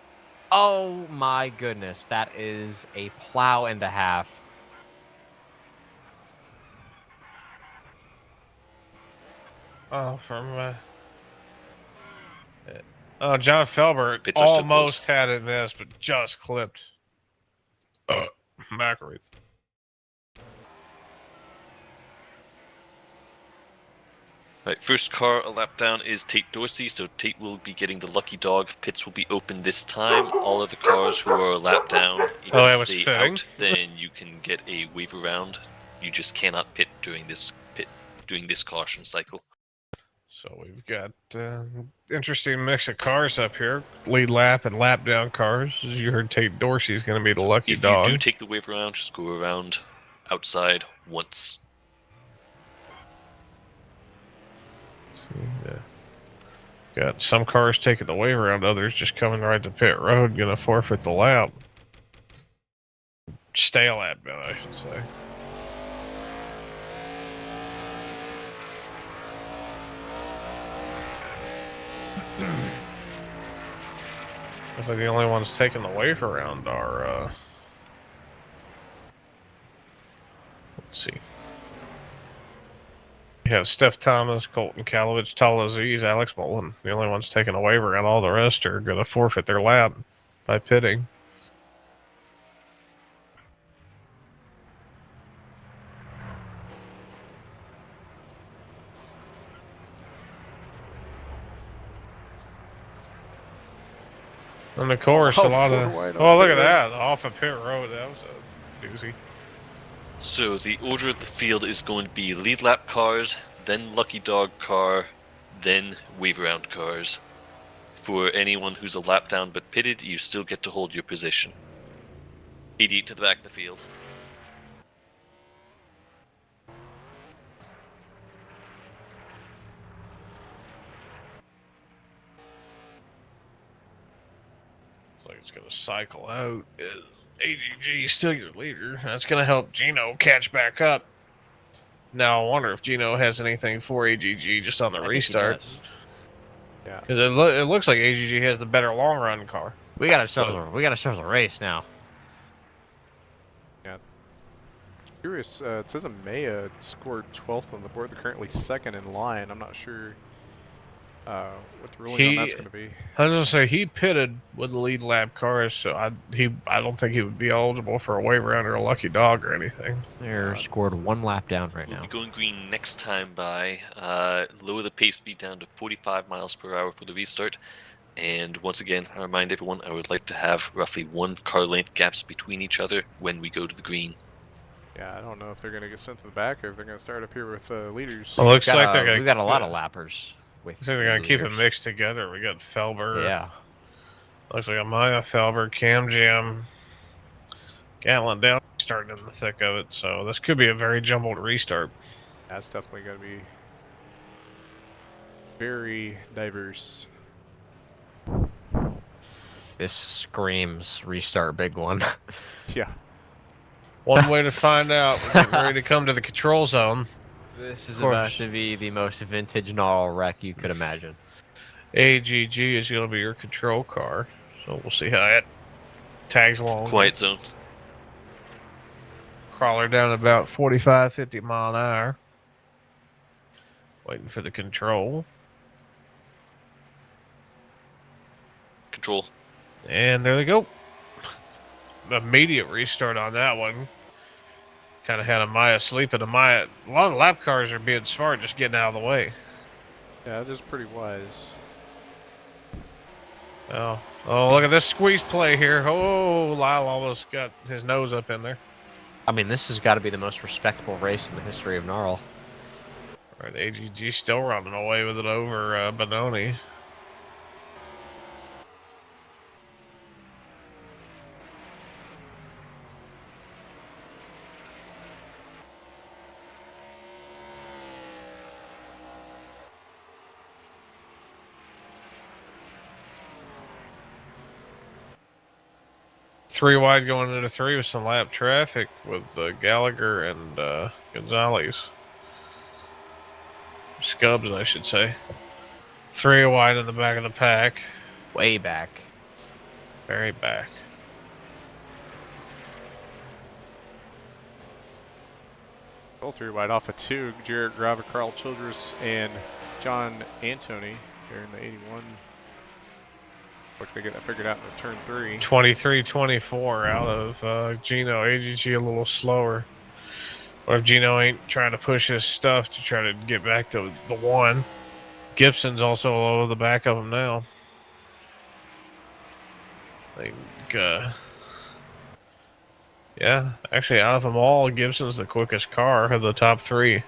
Oh my goodness, that is a plow and a half. Oh, from... John Felber Pits are still almost closed. had it missed, but just clipped. McElreath. Right, first car a lap down is Tate Dorsey, so Tate will be getting the lucky dog. Pits will be open this time. All of the cars who are a lap down, if that you was stay fitting. out, then you can get a waiver round. You just cannot pit during this caution cycle. So we've got interesting mix of cars up here. Lead lap and lap down cars. As you heard, Tate Dorsey is going to be the lucky If dog. you do take the waiver round, just go around outside once. Got some cars taking the waiver round, others just coming right to pit road, going to forfeit the lap. Stay a lap down, I should say. Looks like the only ones taking the waiver round are, let's see. We have Steph Thomas, Colton Kalovich, Tal Aziz, Alex Mullen. The only ones taking a waiver round. All the rest are going to forfeit their lap by pitting. And of course, Oh, a lot four of. wide on Oh, look pit at road. that! Off of pit road, that was a doozy. So the order of the field is going to be lead lap cars, then lucky dog car, then wave around cars. For anyone who's a lap down but pitted, you still get to hold your position. 88 to the back of the field. Looks like it's gonna cycle out. AGG is still your leader. That's gonna help Gino catch back up. Now I wonder if Gino has anything for AGG just on the I think he restart. does. Yeah. Because it looks like AGG has the better long run car. We gotta show the race now. Curious, it says Amaya scored 12th on the board. They're currently second in line. I'm not sure what the ruling on that's going to be. I was gonna say he pitted with the lead lap cars, so I don't think he would be eligible for a wave around or a lucky dog or anything. They're scored 1 lap down right We'll now. be going green next time by. Lower the pace speed down to 45 miles per hour for the restart. And once again, I remind everyone I would like to have roughly 1 car length gaps between each other when we go to the green. Yeah, I don't know if they're going to get sent to the back or if they're going to start up here with leaders. Well, looks like they're gonna. We got a lot of lappers. With Looks like they're gonna keep it leaders. mixed together. We got Felber. Yeah. Looks like Amaya, Felber, Cam Jam, Gatlin down, starting in the thick of it. So this could be a very jumbled restart. That's definitely going to be very diverse. This screams restart big one. Yeah. One way to find out, we're getting ready to come to the control zone. This is Of course. about to be the most vintage NARL wreck you could imagine. AGG is going to be your control car. So we'll see how it tags along. Quiet zone. Crawler down about 45, 50 mile an hour. Waiting for the control. Control. And there they go. Immediate restart on that one. Kind of had Amaya sleeping. Amaya, a lot of the lap cars are being smart, just getting out of the way. Yeah, it is pretty wise. Oh, look at this squeeze play here. Oh, Lyle almost got his nose up in there. I mean, this has got to be the most respectable race in the history of NARL. All right, AGG still running away with it over Benoni. Three wide going into 3 with some lap traffic with Gallagher and Gonzalez. Scubbs, I should say. 3 wide in the back of the pack. Way back. Very back. All 3 wide off of 2. Jarrett Grava, Carl Childress, and John Antony here in the 81. Look, they get that figured out in turn 3. 23-24 out of Gino. AGG a little slower. Or if Gino ain't trying to push his stuff to try to get back to the 1. Gibson's also low the back of him now. I think, yeah, actually out of them all, Gibson's the quickest car of the top 3.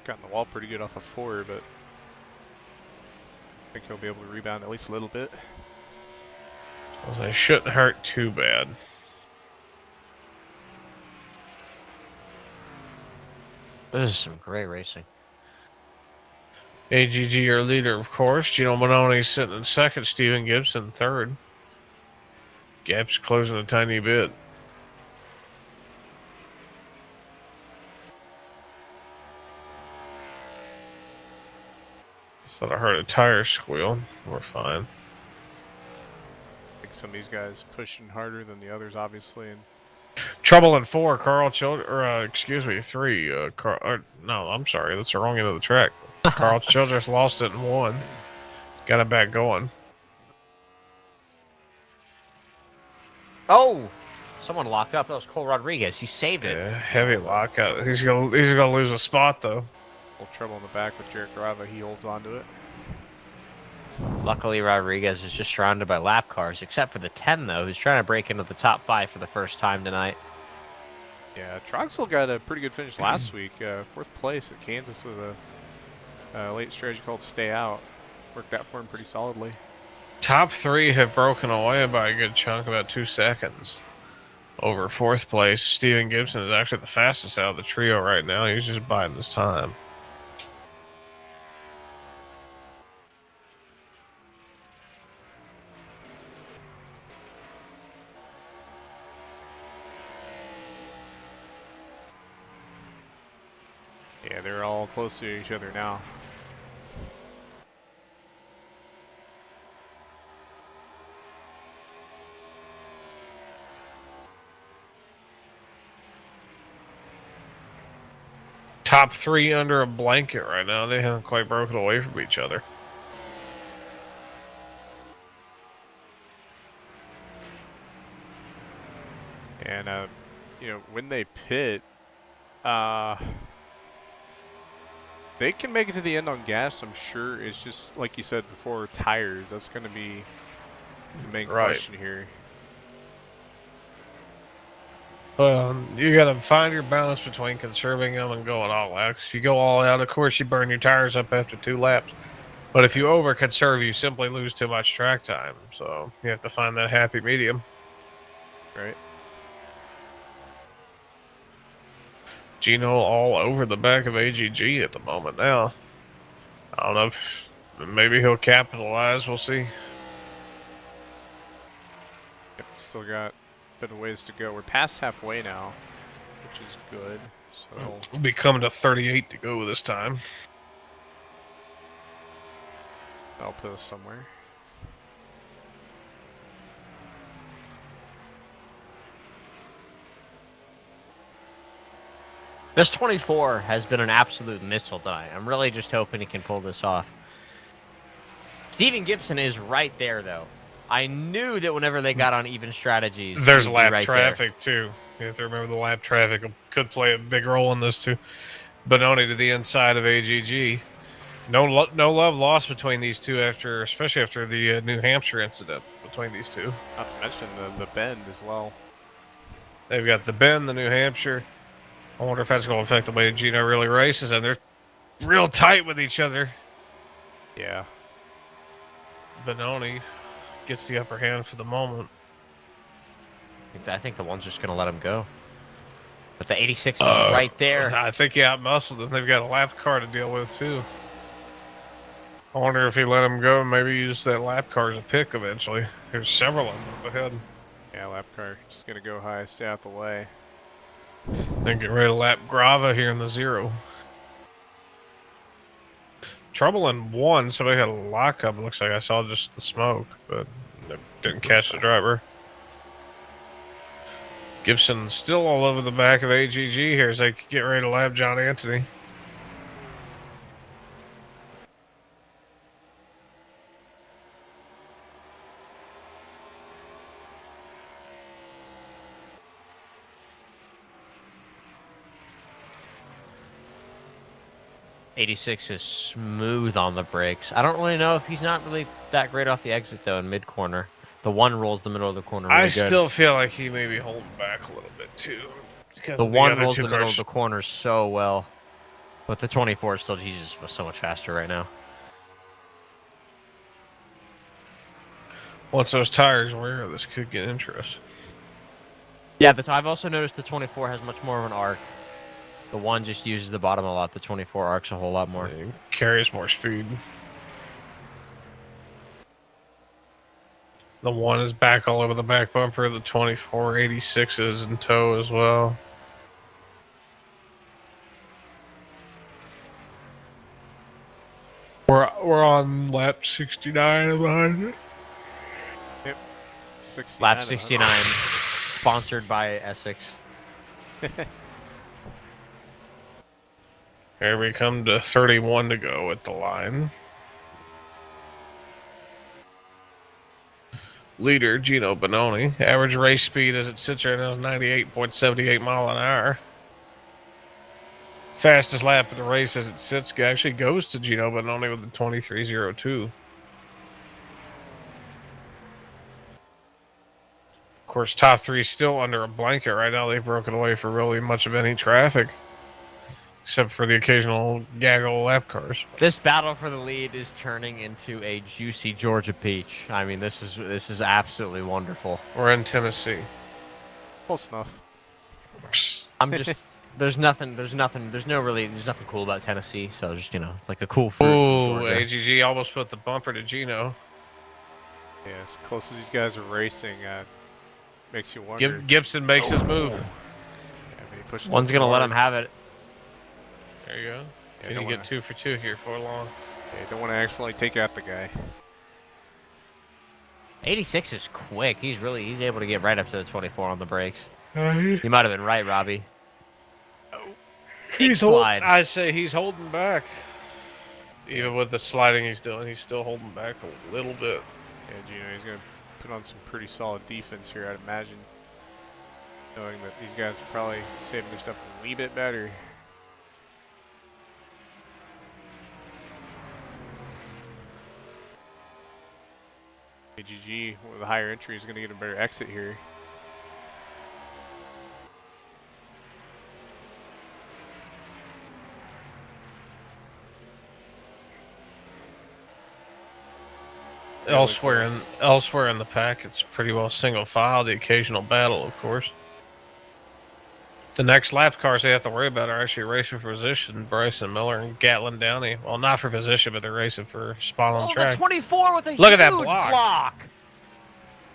Got in the wall pretty good off of 4, but I think he'll be able to rebound at least a little bit. So they shouldn't hurt too bad. This is some great racing. AGG, your leader, of course. Gino Bononi's sitting in second. Steven Gibson, third. Gap's closing a tiny bit. Thought I heard a tire squeal. We're fine. I think some of these guys pushing harder than the others, obviously. And Trouble in 4. Carl Childress, or excuse me, 3. No, I'm sorry. That's the wrong end of the track. Carl Childress lost it in 1. Got it back going. Oh! Someone locked up. That was Cole Rodriguez. He saved it. Yeah, heavy lockout. He's gonna lose a spot though. little trouble in the back with Jarrett Grava. He holds on to it. Luckily, Rodriguez is just surrounded by lap cars, except for the 10, though, who's trying to break into the top 5 for the first time tonight. Yeah, Troxel got a pretty good finish last week. 4th place at Kansas with a late strategy called Stay Out. Worked out for him pretty solidly. Top 3 have broken away by a good chunk, about 2 seconds. Over 4th place, Steven Gibson is actually the fastest out of the trio right now. He's just biding his time. Yeah, they're all close to each other now. Top 3 under a blanket right now. They haven't quite broken away from each other. And, you know, when they pit, they can make it to the end on gas, I'm sure. It's just, like you said before, tires. That's going to be the main question here. You got to find your balance between conserving them and going all out. If you go all out, of course, you burn your tires up after 2 laps. But if you over-conserve, you simply lose too much track time. So you have to find that happy medium. Right. Gino all over the back of AGG at the moment now. I don't know if maybe he'll capitalize. We'll see. Yep, still got a bit of ways to go. We're past halfway now, which is good. So We'll be coming to 38 to go this time. I'll put us somewhere. This 24 has been an absolute missile tonight. I'm really just hoping he can pull this off. Steven Gibson is right there, though. I knew that whenever they got on even strategies, There's he'd be lap right traffic, too. You have to remember the lap traffic could play a big role in this, too. Benoni to the inside of AGG. No love lost between these two, especially after the New Hampshire incident between these two. Not to mention the bend as well. They've got the bend, the New Hampshire. I wonder if that's going to affect the way Gino really races, and they're real tight with each other. Yeah. Benoni gets the upper hand for the moment. I think the one's just going to let him go. But the 86 is right there. I think he outmuscled him. They've got a lap car to deal with, too. I wonder if he let him go and maybe use that lap car as a pick eventually. There's several of them up ahead. Yeah, lap car just going to go high, stay out the way. Then get ready to lap Grava here in the 0. Trouble in 1. Somebody had a lockup. It looks like I saw just the smoke, but didn't catch the driver. Gibson still all over the back of AGG here as they get ready to lap John Anthony. '86 is smooth on the brakes. I don't really know if he's not really that great off the exit, though, in mid-corner. The 1 rolls the middle of the corner really good. I still feel like he may be holding back a little bit, too. The 1 rolls the middle of the corner so well. But the 24 is still, Jesus, so much faster right now. Once those tires wear, this could get interesting. Yeah, I've also noticed the 24 has much more of an arc. The 1 just uses the bottom a lot. The 24 arcs a whole lot more. It carries more speed. The 1 is back all over the back bumper. The 24 86 is in tow as well. We're on lap 69 behind it. Yep. 69 Lap 69, sponsored by Essex. Here we come to 31 to go at the line. Leader, Gino Benoni. Average race speed as it sits right now is 98.78 mile an hour. Fastest lap of the race as it sits actually goes to Gino Benoni with the 23.02. course, top three is still under a blanket right now. They've broken away for really much of any traffic, except for the occasional gaggle of lap cars. This battle for the lead is turning into a juicy Georgia peach. I mean, this is absolutely wonderful. We're in Tennessee. Close enough. I'm just there's nothing cool about Tennessee. So just it's like a cool fruit. Ooh, From Georgia. AGG almost put the bumper to Gino. Yeah, as close as these guys are racing, makes you wonder. Gibson makes his move. Yeah, maybe pushing One's them gonna let hard. him have it. There you go. Yeah, Can don't you get wanna- 2 for 2 here for long? Yeah, don't want to accidentally take out the guy. 86 is quick. He's able to get right up to the 24 on the brakes. You might have been right, Robbie. He's slide. I say he's holding back. Even with the sliding he's doing, he's still holding back a little bit. Yeah, Gino, he's going to put on some pretty solid defense here, I'd imagine. Knowing that these guys are probably saving their stuff a wee bit better. AGG with a higher entry is going to get a better exit here. Elsewhere in the pack, it's pretty well single file. The occasional battle, of course. The next lap cars they have to worry about are actually racing for position. Bryson Miller and Gatlin Downey. Well, not for position, but they're racing for spot on Oh, track. the 24 with a Look huge at that block.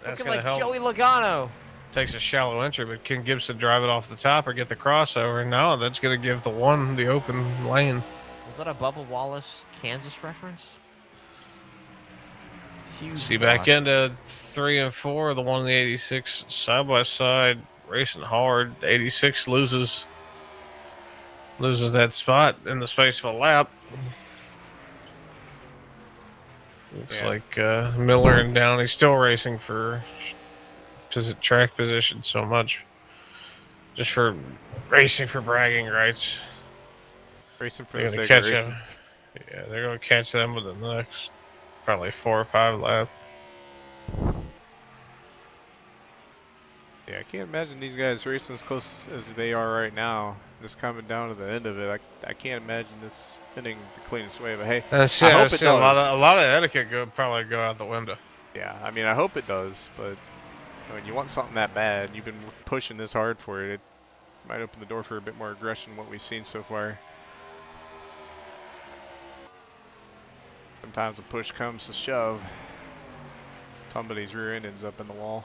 That's Looking gonna like help. Joey Logano. Takes a shallow entry, but can Gibson drive it off the top or get the crossover? No, that's going to give the one the open lane. Was that a Bubba Wallace, Kansas reference? Huge See block. back into 3 and 4, the one in the 86 side by side, racing hard. 86 loses that spot in the space of a lap. Looks like Miller and Downey still racing for track position so much, just for racing for bragging rights. Racing for They're the gonna sake of catch racing. them. Yeah, they're gonna catch them within the next probably 4 or 5 laps. Yeah, I can't imagine these guys racing as close as they are right now. Just coming down to the end of it, I can't imagine this ending the cleanest way. But hey, That's I hope it a does. lot of etiquette probably go out the window. Yeah, I mean, I hope it does. But when you want something that bad, you've been pushing this hard for it. It might open the door for a bit more aggression. What we've seen so far. Sometimes a push comes to shove. Somebody's rear end ends up in the wall.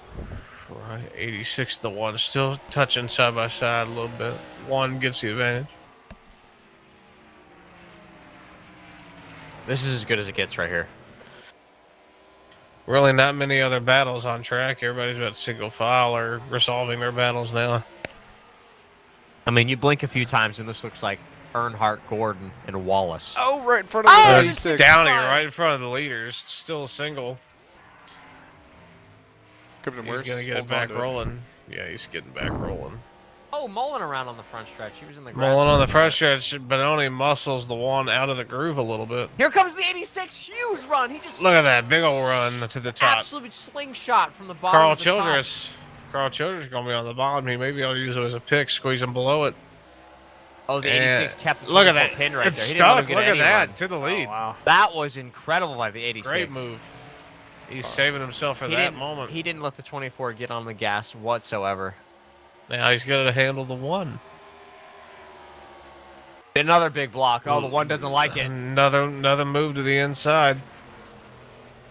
Right, 86 to 1, still touching side by side a little bit. One gets the advantage. This is as good as it gets right here. Really not many other battles on track. Everybody's about single file or resolving their battles now. I mean, you blink a few times and this looks like Earnhardt, Gordon, and Wallace. Oh, right in front of Oh, the this 86. is Downey fine. right in front of the leaders, still single. Could have been He's worse. gonna get it Holds back onto rolling. Yeah, he's getting back rolling. Oh, Mullen around on the front stretch. He was in the grass. Rolling on the front stretch, but only muscles the one out of the groove a little bit. Here comes the 86. Huge run. He just Look at that big old run to the top. absolute slingshot from the bottom Carl of the top. Childress. Carl Childress gonna be on the bottom. He maybe I'll use it as a pick, squeeze him below it. Oh, the And 86 kept the look at 24 that. pin right It's there. He didn't let stuck. him get Look at any that. run. To the it. lead. Oh, wow. That was incredible by the 86. Great move. He's saving himself for He that didn't, moment. He didn't let the 24 get on the gas whatsoever. Now he's got to handle the one. Another big block. Oh, the one doesn't like it. Another move to the inside.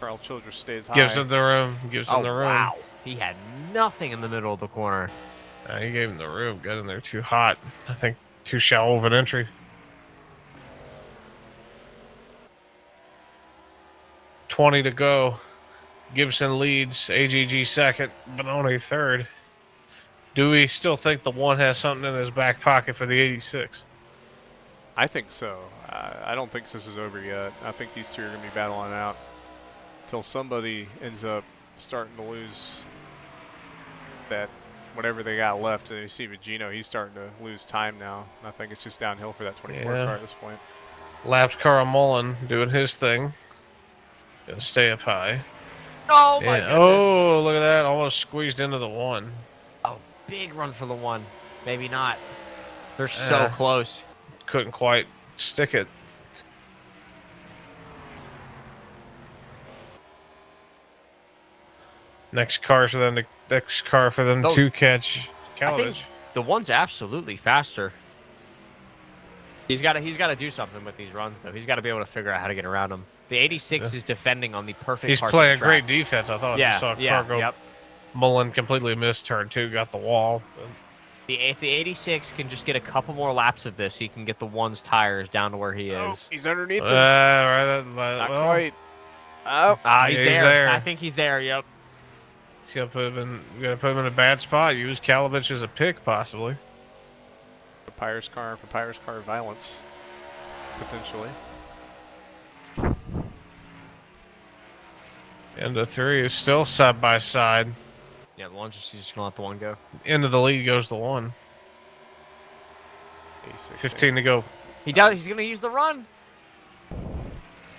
Carl Childress stays high. Gives him the room. Gives him Oh, the room. wow. He had nothing in the middle of the corner. He gave him the room. Got in there too hot. I think too shallow of an entry. 20 to go. Gibson leads. AGG second. Benoni third. Do we still think the one has something in his back pocket for the 86? I think so. I don't think this is over yet. I think these two are going to be battling out until somebody ends up starting to lose that whatever they got left. And you see with Gino, he's starting to lose time now. I think it's just downhill for that 24 Yeah. car at this point. Lapped Carl Mullen doing his thing. Gonna stay up high. Oh my goodness. Oh, look at that. Almost squeezed into the one. Oh, big run for the one. Maybe not. They're so close. Couldn't quite stick it. Next car for them to catch I think Calavich. the one's absolutely faster. He's got to do something with these runs though. He's got to be able to figure out how to get around them. The 86 is defending on the perfect. He's part playing of the track. great defense. I thought. Yeah, I saw yeah, Cargo yep. Mullen completely missed turn 2, got the wall. If the 86 can just get a couple more laps of this, he can get the one's tires down to where he is. Oh, he's underneath him. Not quite. Oh, He's he's there. there. I think he's there. Yep. He's gonna put him in a bad spot. Use Calavich as a pick, possibly. Papyrus car violence, potentially. Into 3 is still side by side. Yeah, the one's just gonna let the one go. Into the lead goes the one. 15 to go. He's gonna use the run.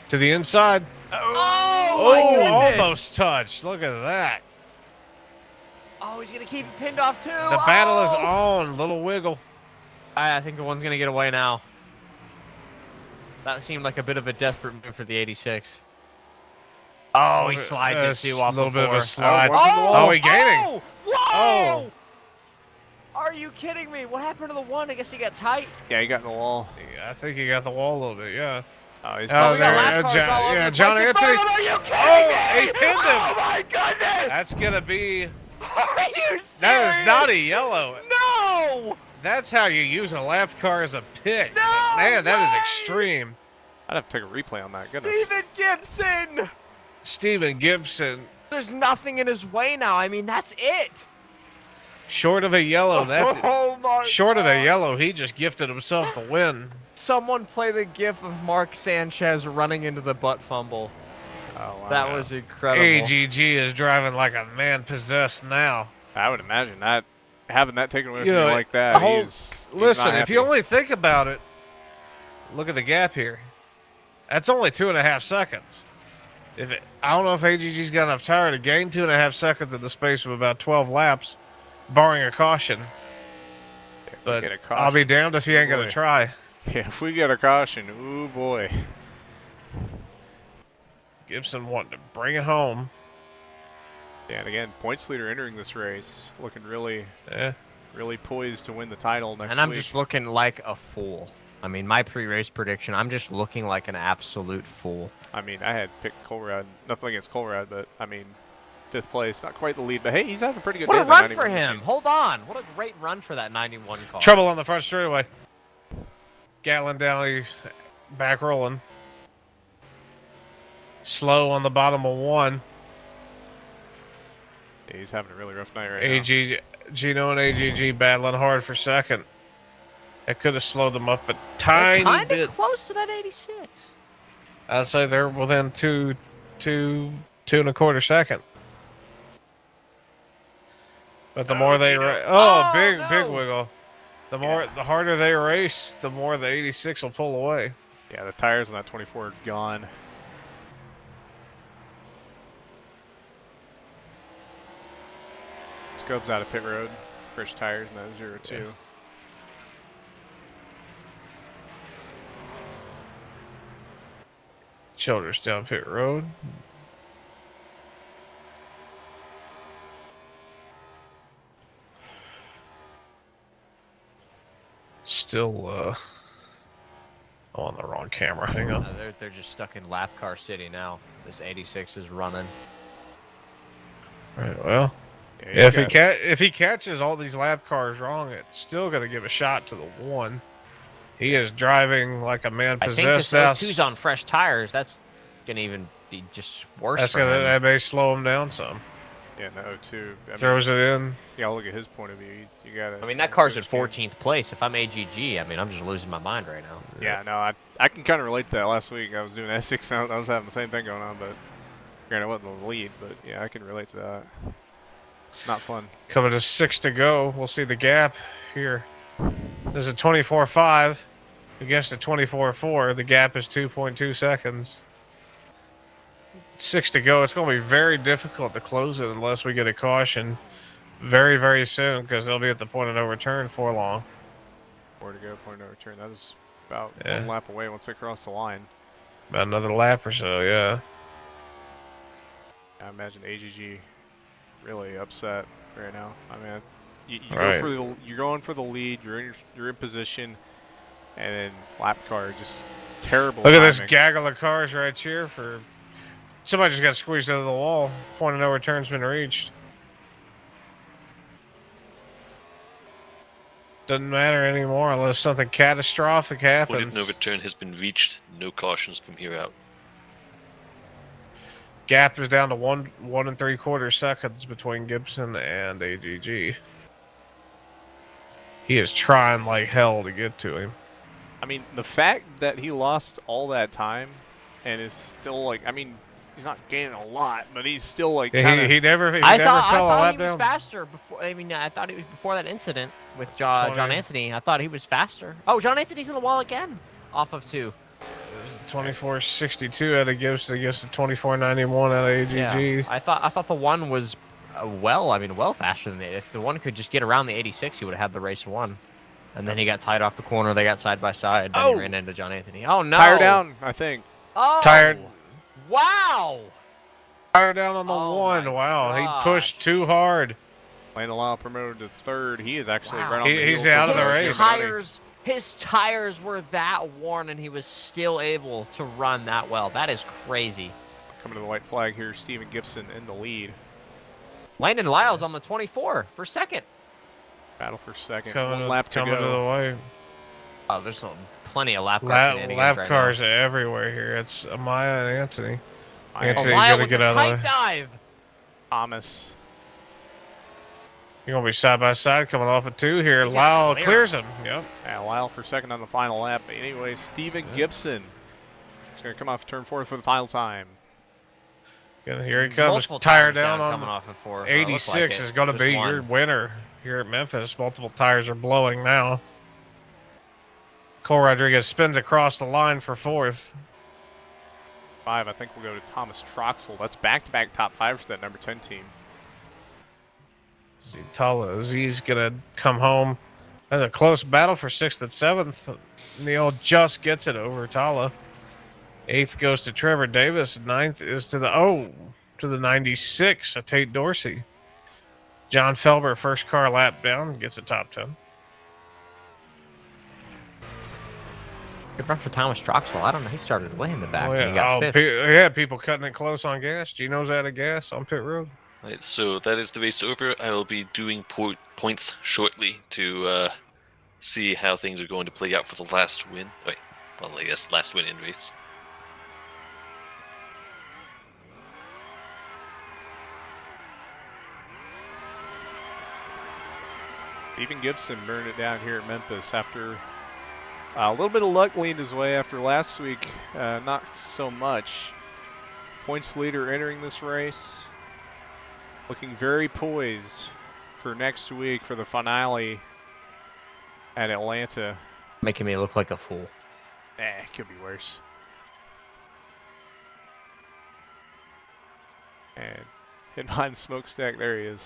To the inside. Oh my goodness. Almost touched. Look at that. Oh, he's gonna keep it pinned off too. The battle is on. Little wiggle. I think the one's gonna get away now. That seemed like a bit of a desperate move for the 86. Oh, he slides into off a little the bit of a 4. slide. Oh, He gaining. Oh, whoa! Are you kidding me? What happened to the one? I guess he got tight. Yeah, he got in the wall. Yeah, I think he got the wall a little bit. Yeah. Oh, he's Oh, probably there. lap cars all over the John place in Anthony. front of him. Are you kidding Oh, me? he pinned him. Oh my goodness! That's gonna be. Are you serious? That is not a yellow. No! That's how you use a lap car as a pick. No Man, that is way! extreme. I'd have to take a replay on that. Goodness. Steven Gibson! Steven Gibson, There's nothing in his way now. I mean, that's it. short of a yellow. That's Oh my short of God. a yellow. He just gifted himself the win. Someone play the gif of Mark Sanchez running into the butt fumble. Oh, wow. That was incredible. AGG is driving like a man possessed now. I would imagine that having that taken away from You you know, like that. He's Listen, not if you happy. only think about it, look at the gap here. That's only 2.5 seconds. I don't know if AGG's got enough tire to gain 2.5 seconds in the space of about 12 laps, barring a caution. But get a caution. I'll be damned if he ain't Boy. gonna try. Yeah, if we get a caution, ooh boy. Gibson wanting to bring it home. Yeah, and again, points leader entering this race, looking really, Yeah. really poised to win the title next And I'm week. just looking like a fool. I mean, my pre-race prediction, I'm just looking like an absolute fool. I mean, I had picked Colrad. Nothing against Colrad, but I mean, 5th place, not quite the lead, but hey, he's having a pretty good What day. a in the run 91 for him. machine. Hold on. What a great run for that 91 car. Trouble on the front straightaway. Gatlin down, back rolling. Slow on the bottom of 1. Yeah, he's having a really rough night right AGG, Gino and AGG battling hard for second. It could have slowed them up a tiny Kind bit. of close to that 86. I'd say they're within two and a quarter second. But the more they big no. wiggle. The harder they race, the more the 86 will pull away. now. Yeah, the tires on that 24 are gone. Scope's out of pit road. Fresh tires in that 0-2. Yeah. Childers down pit road. Still on the wrong camera. Hang on. They're just stuck in lap car city now. This 86 is running. Right, well, Yeah, if he catches all these lap cars wrong, it's still going to give a shot to the 1. He is driving like a man I think possessed this out. 02's on fresh tires. That's gonna even be just worse. That's for gonna him. that may slow him down some. Yeah, no, 02. I Throws mean, it in. yeah, look at his point of view. You got to. I mean, that car's at 14th place. If I'm AGG, I mean, I'm just losing my mind right now. Yeah, no, I can kind of relate to that. Last week I was doing S6, I was having the same thing going on, but granted I wasn't in the lead, but yeah, I can relate to that. Not fun. Coming to 6 to go. We'll see the gap here. There's a 24.5 against a 24.4. The gap is 2.2 seconds. 6 to go. It's going to be very difficult to close it unless we get a caution very, very soon because they'll be at the point of no return for long. 4 to go, point of no return. That is about Yeah. 1 lap away once they cross the line. About another lap or so, yeah. I imagine AGG really upset right now. I mean, you Right. go for you're going for the lead. You're in position, and then lap car just terrible. Look at this timing. gaggle of cars right here for somebody just got squeezed out of the wall. Point of no return's been reached. Doesn't matter anymore unless something catastrophic Point of happens. no return has been reached. No cautions from here out. Gap is down to 1 3/4 seconds between Gibson and AGG. He is trying like hell to get to him. I mean, the fact that he lost all that time and is still like, I mean, he's not gaining a lot, but he's still like kind of. He never I fell a thought lap he was down. faster before. I mean, I thought it was before that incident with John Anthony. I thought he was faster. Oh, John Anthony's in the wall again, off of 2. 24.62 out of Gibson against the 24.91 out of AGG. Yeah, I thought the 1 was well faster than the. If the 1 could just get around the 86, he would have had the race won. And then he got tied off the corner. They got side by side. Then he ran into John Anthony. Oh no! Tire down, I think. Oh, Tired. Wow! Tire down on the Oh 1. my Wow, he gosh. pushed too hard. Landon Lyle promoted to 3rd. He is actually Wow. right on the He's heels out of the Gibson. race. His tires were that worn, and he was still able to run that well. That is crazy. Coming to the white flag here, Stephen Gibson in the lead. Landon Lyle's on the 24 for second. Battle for second. Coming 1 lap to to the go. way. Oh, there's plenty of lap car shenanigans Lap right cars are everywhere here. It's Amaya and Anthony. now. Anthony, Oh, you Lyle gotta with get the out of the tight way. dive. Thomas. You're going to be side by side coming off of 2 here. He's gonna Lyle clear clears him. Yep. Yeah, Lyle for second on the final lap. But anyway, Stephen Gibson is going to come off turn 4 for the final time. And here he comes. Multiple Tire tires down coming on off of 4. 86 is going to be your winner here at Memphis. Multiple tires are blowing now. Cole Rodriguez spins across the line for 4th. 5, I think we'll go to Thomas Troxel. That's back-to-back top 5 for that number 10 team. TalhaDevYT's going to come home. That's a close battle for 6th and 7th. Neil just gets it over Talha. 8th goes to Trevor Davis. 9th is to the 96, Tate Dorsey. John Felber, first car lap down, gets a top 10. Good run for Thomas Troxel. I don't know. He started way in the back. Oh, And he got yeah. 5th. People cutting it close on gas. Gino's out of gas on pit road. Right, so that is the race over. I will be doing points shortly to see how things are going to play out for the last win. Wait, well, I guess last win in race. Stephen Gibson burned it down here at Memphis after a little bit of luck leaned his way after last week. Not so much. Points leader entering this race. Looking very poised for next week for the finale at Atlanta. Making me look like a fool. It could be worse. And hit behind the smokestack, there he is.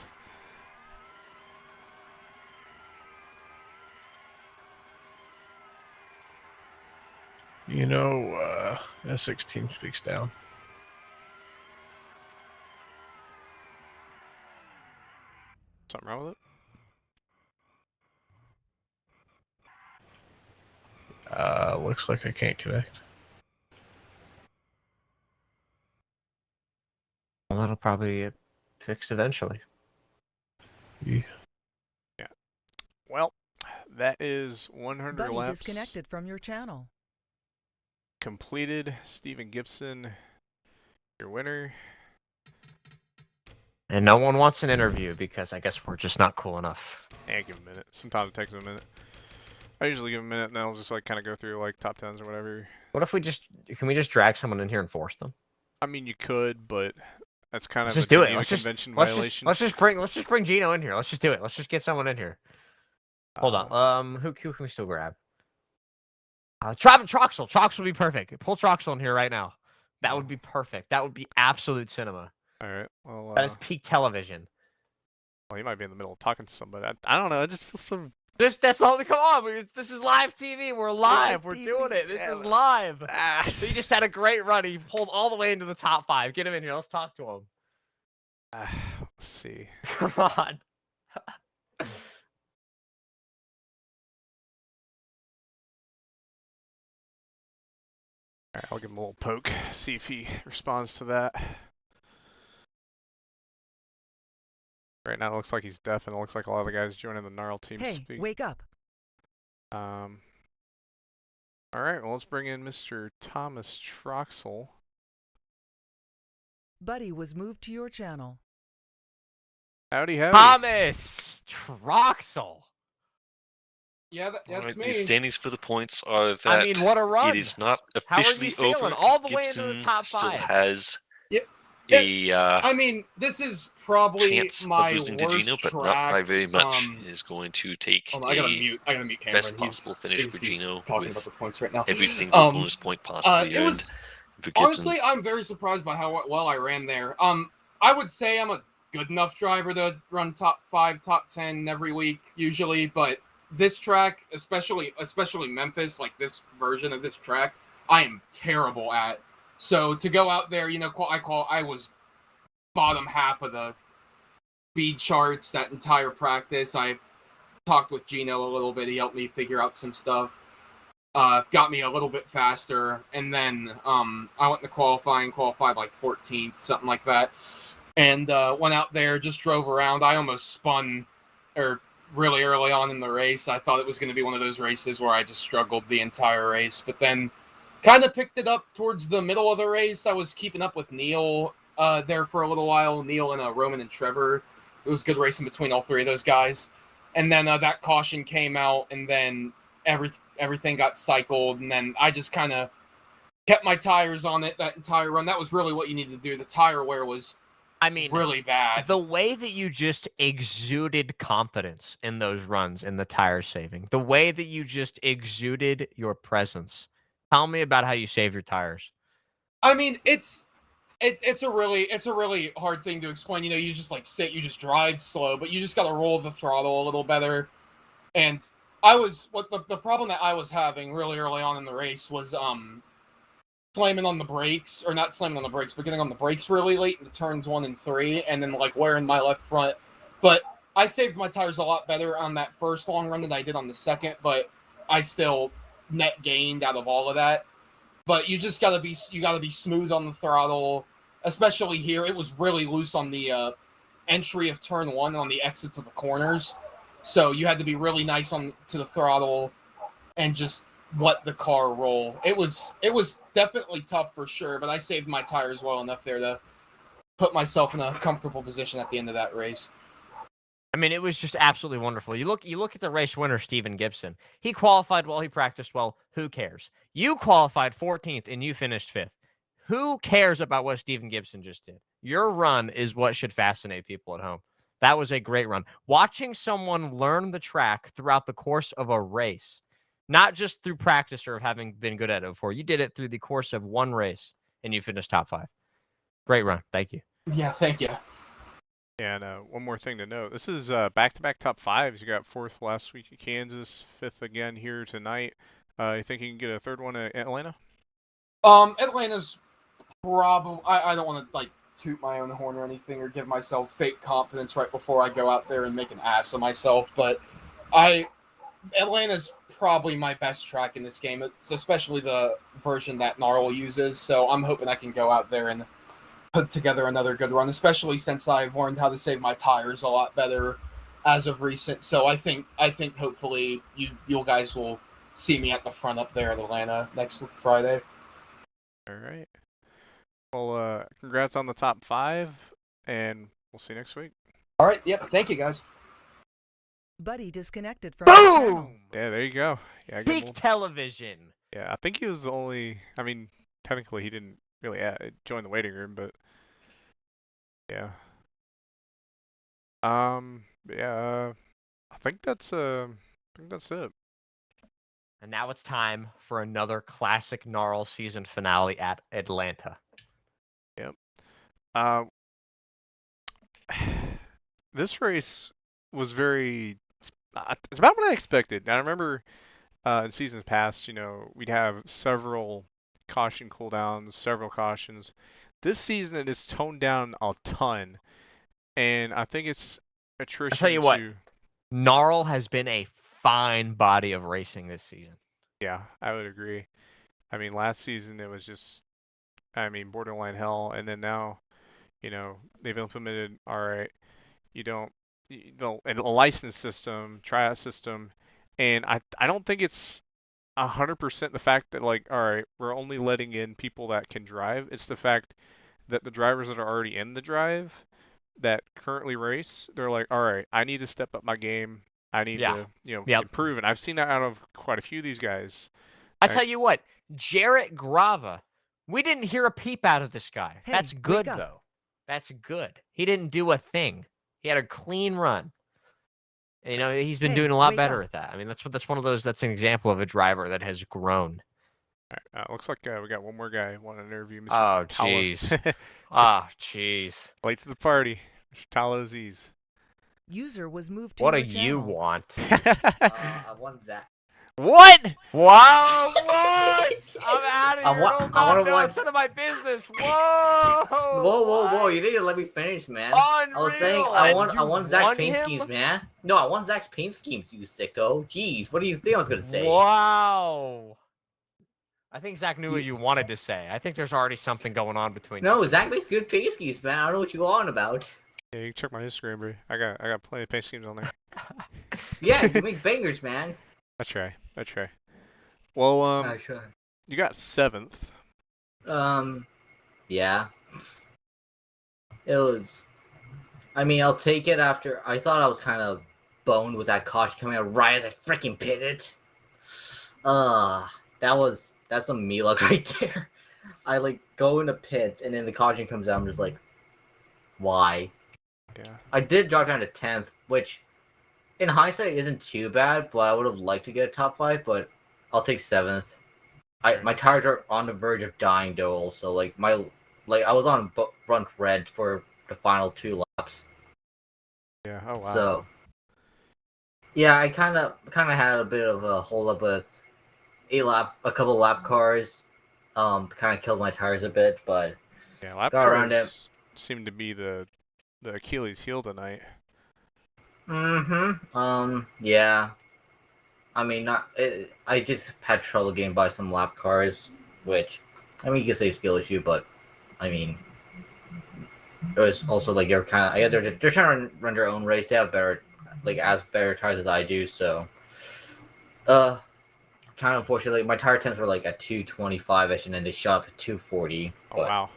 You know, S16 speaks down. Something wrong with it? Looks like I can't connect. Well, that'll probably get fixed eventually. Yeah. Well, that is 100 Buddy laps disconnected from your channel. completed. Stephen Gibson, your winner. And no one wants an interview because I guess we're just not cool enough. Give him a minute. Sometimes it takes him a minute. I usually give him a minute, and then I'll just like kind of go through like top 10s or whatever. What if can we just drag someone in here and force them? I mean, you could, but that's kind Let's of just a do it. Geneva Let's just convention let's violation. just bring Gino in here. Let's just do it. Let's just get someone in here. Hold on. Who can we still grab? Troxel. Troxel would be perfect. Pull Troxel in here right now. That would be perfect. That would be absolute cinema. All right. Well, That is peak television. well, you might be in the middle of talking to somebody. I don't know. I just feel so. That's all. Come on, this is live TV. We're live. We're doing it. This is live. He just had a great run. He pulled all the way into the top 5. Get him in here. Let's talk to him. Let's see. Come on. All right, I'll give him a little poke. See if he responds to that. Right now, it looks like he's deaf, and it looks like a lot of the guys joining the NARL team Hey, speak. wake up. All right, well, let's bring in Mr. Thomas Troxel. Buddy was moved to your channel. Howdy, howdy. Thomas Troxel. Yeah, that's Alright, me. the standings for the points are that I mean, what a run. it is not How are officially you feeling? over. All the way into Gibson the top still 5. has Yeah, a I mean, this is probably chance my of losing to worst Gino, but track. not by very much. Is going to take Hold on, I gotta a mute. Cameron. best possible finish for He's Gino talking with about the points right now. every single bonus point possibly it earned. was For Gibson. honestly, I'm very surprised by how well I ran there. I would say I'm a good enough driver to run top 5, top 10 every week usually, but this track, especially Memphis, like this version of this track, I am terrible at. So to go out there, I was bottom half of the speed charts that entire practice. I talked with Gino a little bit. He helped me figure out some stuff. Got me a little bit faster, and then I went to qualified like 14th, something like that, and went out there, just drove around. I almost spun really early on in the race. I thought it was going to be one of those races where I just struggled the entire race, but then kind of picked it up towards the middle of the race. I was keeping up with Neil there for a little while. Neil and Roman and Trevor. It was good racing between all 3 of those guys. And then that caution came out, and then everything got cycled, and then I just kind of kept my tires on it that entire run. That was really what you needed to do. The tire wear was really bad. The way that you just exuded confidence in those runs in the tire saving, the way that you just exuded your presence. Tell me about how you save your tires. I mean, it's a really hard thing to explain. You just you just drive slow, but you just got to roll the throttle a little better. And the problem that I was having really early on in the race was slamming on the brakes, or not slamming on the brakes, but getting on the brakes really late into turns 1 and 3, and then wearing my left front. But I saved my tires a lot better on that first long run than I did on the second, but I still net gained out of all of that. But you just gotta be smooth on the throttle, especially here. It was really loose on the entry of turn 1 on the exits of the corners, so you had to be really nice to the throttle and just let the car roll. It was definitely tough for sure, but I saved my tires well enough there to put myself in a comfortable position at the end of that race. I mean, it was just absolutely wonderful. You look at the race winner, Stephen Gibson. He qualified well, he practiced well. Who cares? You qualified 14th and you finished 5th. Who cares about what Stephen Gibson just did? Your run is what should fascinate people at home. That was a great run. Watching someone learn the track throughout the course of a race, not just through practice or having been good at it before. You did it through the course of one race, and you finished top 5. Great run. Thank you. Yeah, thank you. And one more thing to note. This is back-to-back top 5s. You got 4th last week at Kansas, 5th again here tonight. You think you can get a 3rd one at Atlanta? Atlanta's probably... I don't want to, toot my own horn or anything or give myself fake confidence right before I go out there and make an ass of myself, but Atlanta's probably my best track in this game. It's especially the version that NARL uses, so I'm hoping I can go out there and put together another good run, especially since I've learned how to save my tires a lot better as of recent. So I think hopefully you guys will see me at the front up there at Atlanta next Friday. All right. Well, congrats on the top 5, and we'll see you next week. All right. Yep. Thank you, guys. Buddy disconnected from the channel. Boom! Yeah, there you go. Yeah, Peak television. Yeah, I think he was the only. I mean, technically he didn't really join the waiting room, but yeah. Yeah. I think that's it. And now it's time for another classic NARL season finale at Atlanta. Uh, this race was very. It's about what I expected. Now, I remember in seasons past, we'd have several caution cooldowns, several cautions. This season, it is toned down a ton, and I think it's attrition I'll tell you what, to. NARL has been a fine body of racing this season. Yeah, I would agree. I mean, last season it was just, borderline hell, and then now, they've implemented, all right, and a license system, tryout system, and I don't think it's 100% the fact that like, all right, we're only letting in people that can drive. It's the fact that the drivers that are already in the drive that currently race, they're like, all right, I need to step up my game. I need Yeah. to, Yep. improve, and I've seen that out of quite a few of these guys. I tell you what, Jarrett Grava, we didn't hear a peep out of this guy. Hey, That's good, wake up. though. That's good. He didn't do a thing. He had a clean run. And, he's been Hey, doing a lot wake better up. at that. I mean, that's one of those. That's an example of a driver that has grown. All right, looks like we got one more guy wanting to interview Mr. Oh, Talha. jeez. Ah, jeez. Late to the party, Mr. TalhaDevYT. User was moved to What do your you channel. want? I want Zach. What? Wow, what? I'm out of I here. want- Don't I wanna know. watch- It's none of my business. Whoa. Whoa! You need to let me finish, man. I was saying Unreal. I And want you Zach's won paint him? schemes, man. No, I want Zach's paint schemes, you sicko. Jeez, what do you think I was gonna say? Wow. I think Zach knew what You- you wanted to say. I think there's already something going on between No, you. Zach makes good paint schemes, man. I don't know what you're on about. Yeah, you can check my Instagram, bro. I got plenty of paint schemes on there. Yeah, you make bangers, man. I try. Well, Sure. you got 7th. Yeah. It was. I mean, I'll take it after. I thought I was kind of boned with that caution coming out right as I freaking pitted. That's some me luck right there. I like go into pits and then the caution comes out. I'm just like, why? Yeah. I did drop down to 10th, which in hindsight isn't too bad, but I would have liked to get a top 5, but I'll take 7th. My tires are on the verge of dying though, also. I was on front red for the final 2 laps. Yeah. Oh wow. So yeah, I kind of had a bit of a hold up with a couple lap cars. Kind of killed my tires a bit, but yeah, lap got around it. cars seemed to be the Achilles heel tonight. Yeah. I mean, I just had trouble getting by some lap cars, which, I mean, you could say skill issue, but, I mean, it was also, like, you're kind of, I guess they're trying to run their own race. They have better tires as I do, so, kind of unfortunately, my tire temps were, like, at 225-ish, and then they shot up to 240. Oh wow.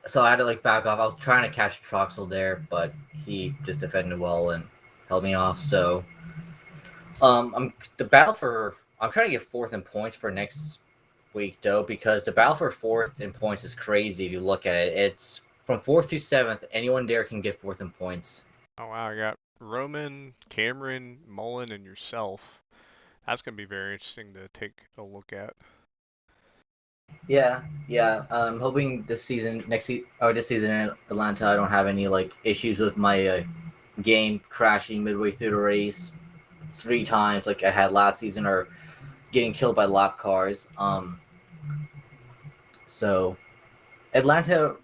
So I had to, like, back off. I was trying to catch Troxel there, but he just defended well and held me off, so... I'm trying to get 4th in points for next week though, because the battle for 4th in points is crazy if you look at it. It's from 4th to 7th, anyone there can get 4th in points. Oh wow, I got Roman, Cameron, Mullen, and yourself. That's gonna be very interesting to take a look at. Yeah. I'm hoping this season in Atlanta, I don't have any like issues with my game crashing midway through the race 3 times like I had last season, or getting killed by lap cars. So Atlanta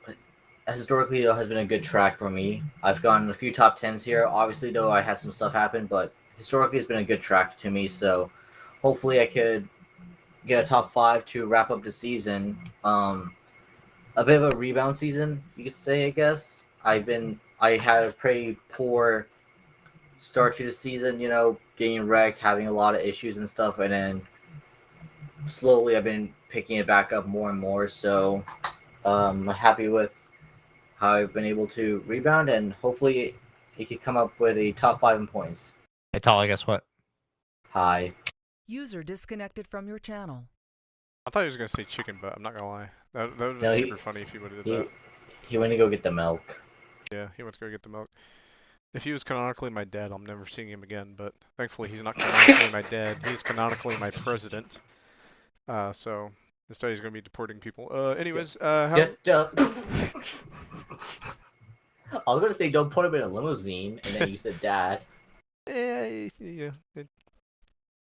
historically though has been a good track for me. I've gotten a few top 10s here. Obviously though, I had some stuff happen, but historically it's been a good track to me. So hopefully I could get a top 5 to wrap up the season. A bit of a rebound season, you could say, I guess. I had a pretty poor start to the season, getting wrecked, having a lot of issues and stuff, and then slowly I've been picking it back up more and more. So I'm happy with how I've been able to rebound, and hopefully it could come up with a top 5 in points. Hey, Talha, guess what? Hi. User disconnected from your channel. I thought he was gonna say chicken butt. I'm not gonna lie. That would No, be super funny if he would have did that. He went to go get the milk. Yeah, he went to go get the milk. If he was canonically my dad, I'm never seeing him again. But thankfully, he's not canonically my dad. He's canonically my president. So This study's gonna be deporting people. Anyways, how... Just I was gonna say don't put him in a limousine, and then you said dad. Yeah,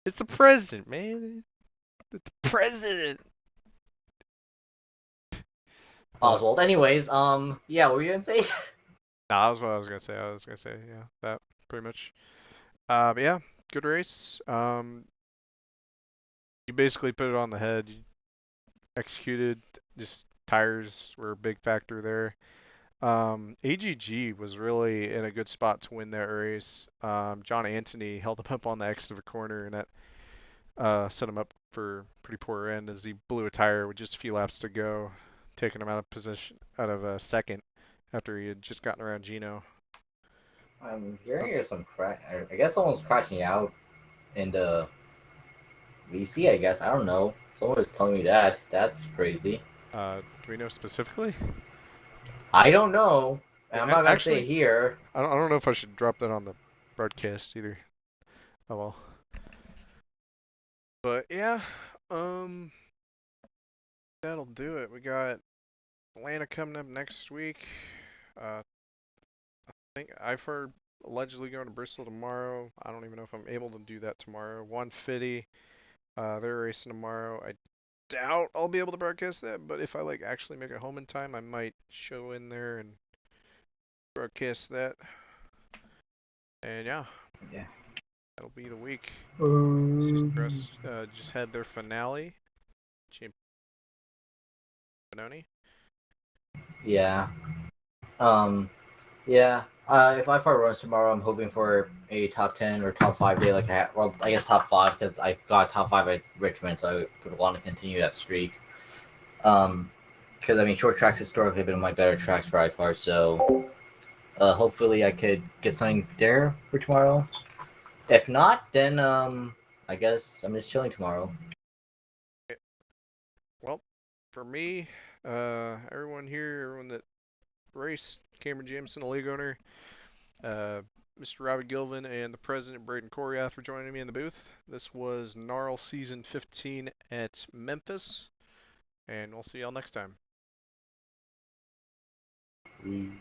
it's the president, man. It's the president. Oswald. Anyways, yeah, what were you gonna say? Nah, that was what I was gonna say. Yeah, that pretty much. But yeah, good race. You basically put it on the head. You executed. Just tires were a big factor there. AGG was really in a good spot to win that race. John Anthony held him up on the exit of a corner, and that set him up for a pretty poor end as he blew a tire with just a few laps to go, taking him out of second after he had just gotten around Gino. I'm hearing some crash. I guess someone's crashing out in the VC. I guess I don't know. Someone was telling me that. That's crazy. Do we know specifically? I don't know. And Yeah, I'm not gonna actually, say here. I don't know if I should drop that on the broadcast either. Oh well. But yeah, that'll do it. We got Atlanta coming up next week. I think I've heard allegedly going to Bristol tomorrow. I don't even know if I'm able to do that tomorrow. 150, they're racing tomorrow. I doubt I'll be able to broadcast that, but if I like actually make it home in time, I might show in there and broadcast that. And yeah, that'll be the week. Season Press just had their finale. Benoni. Yeah. Yeah. If I far runs tomorrow, I'm hoping for a top 10 or top 5 day. Like I guess top 5 because I got top 5 at Richmond, so I would want to continue that streak. Because I mean, short tracks historically have been my better tracks for IFAR, so hopefully I could get something there for tomorrow. If not, then I guess I'm just chilling tomorrow. Well, for me, everyone here, everyone that raced, Cameron Jamison, the league owner, Mr. Robbie Gilvin, and the president, Braden Coriath, for joining me in the booth. This was NARL Season 15 at Memphis, and we'll see y'all next time.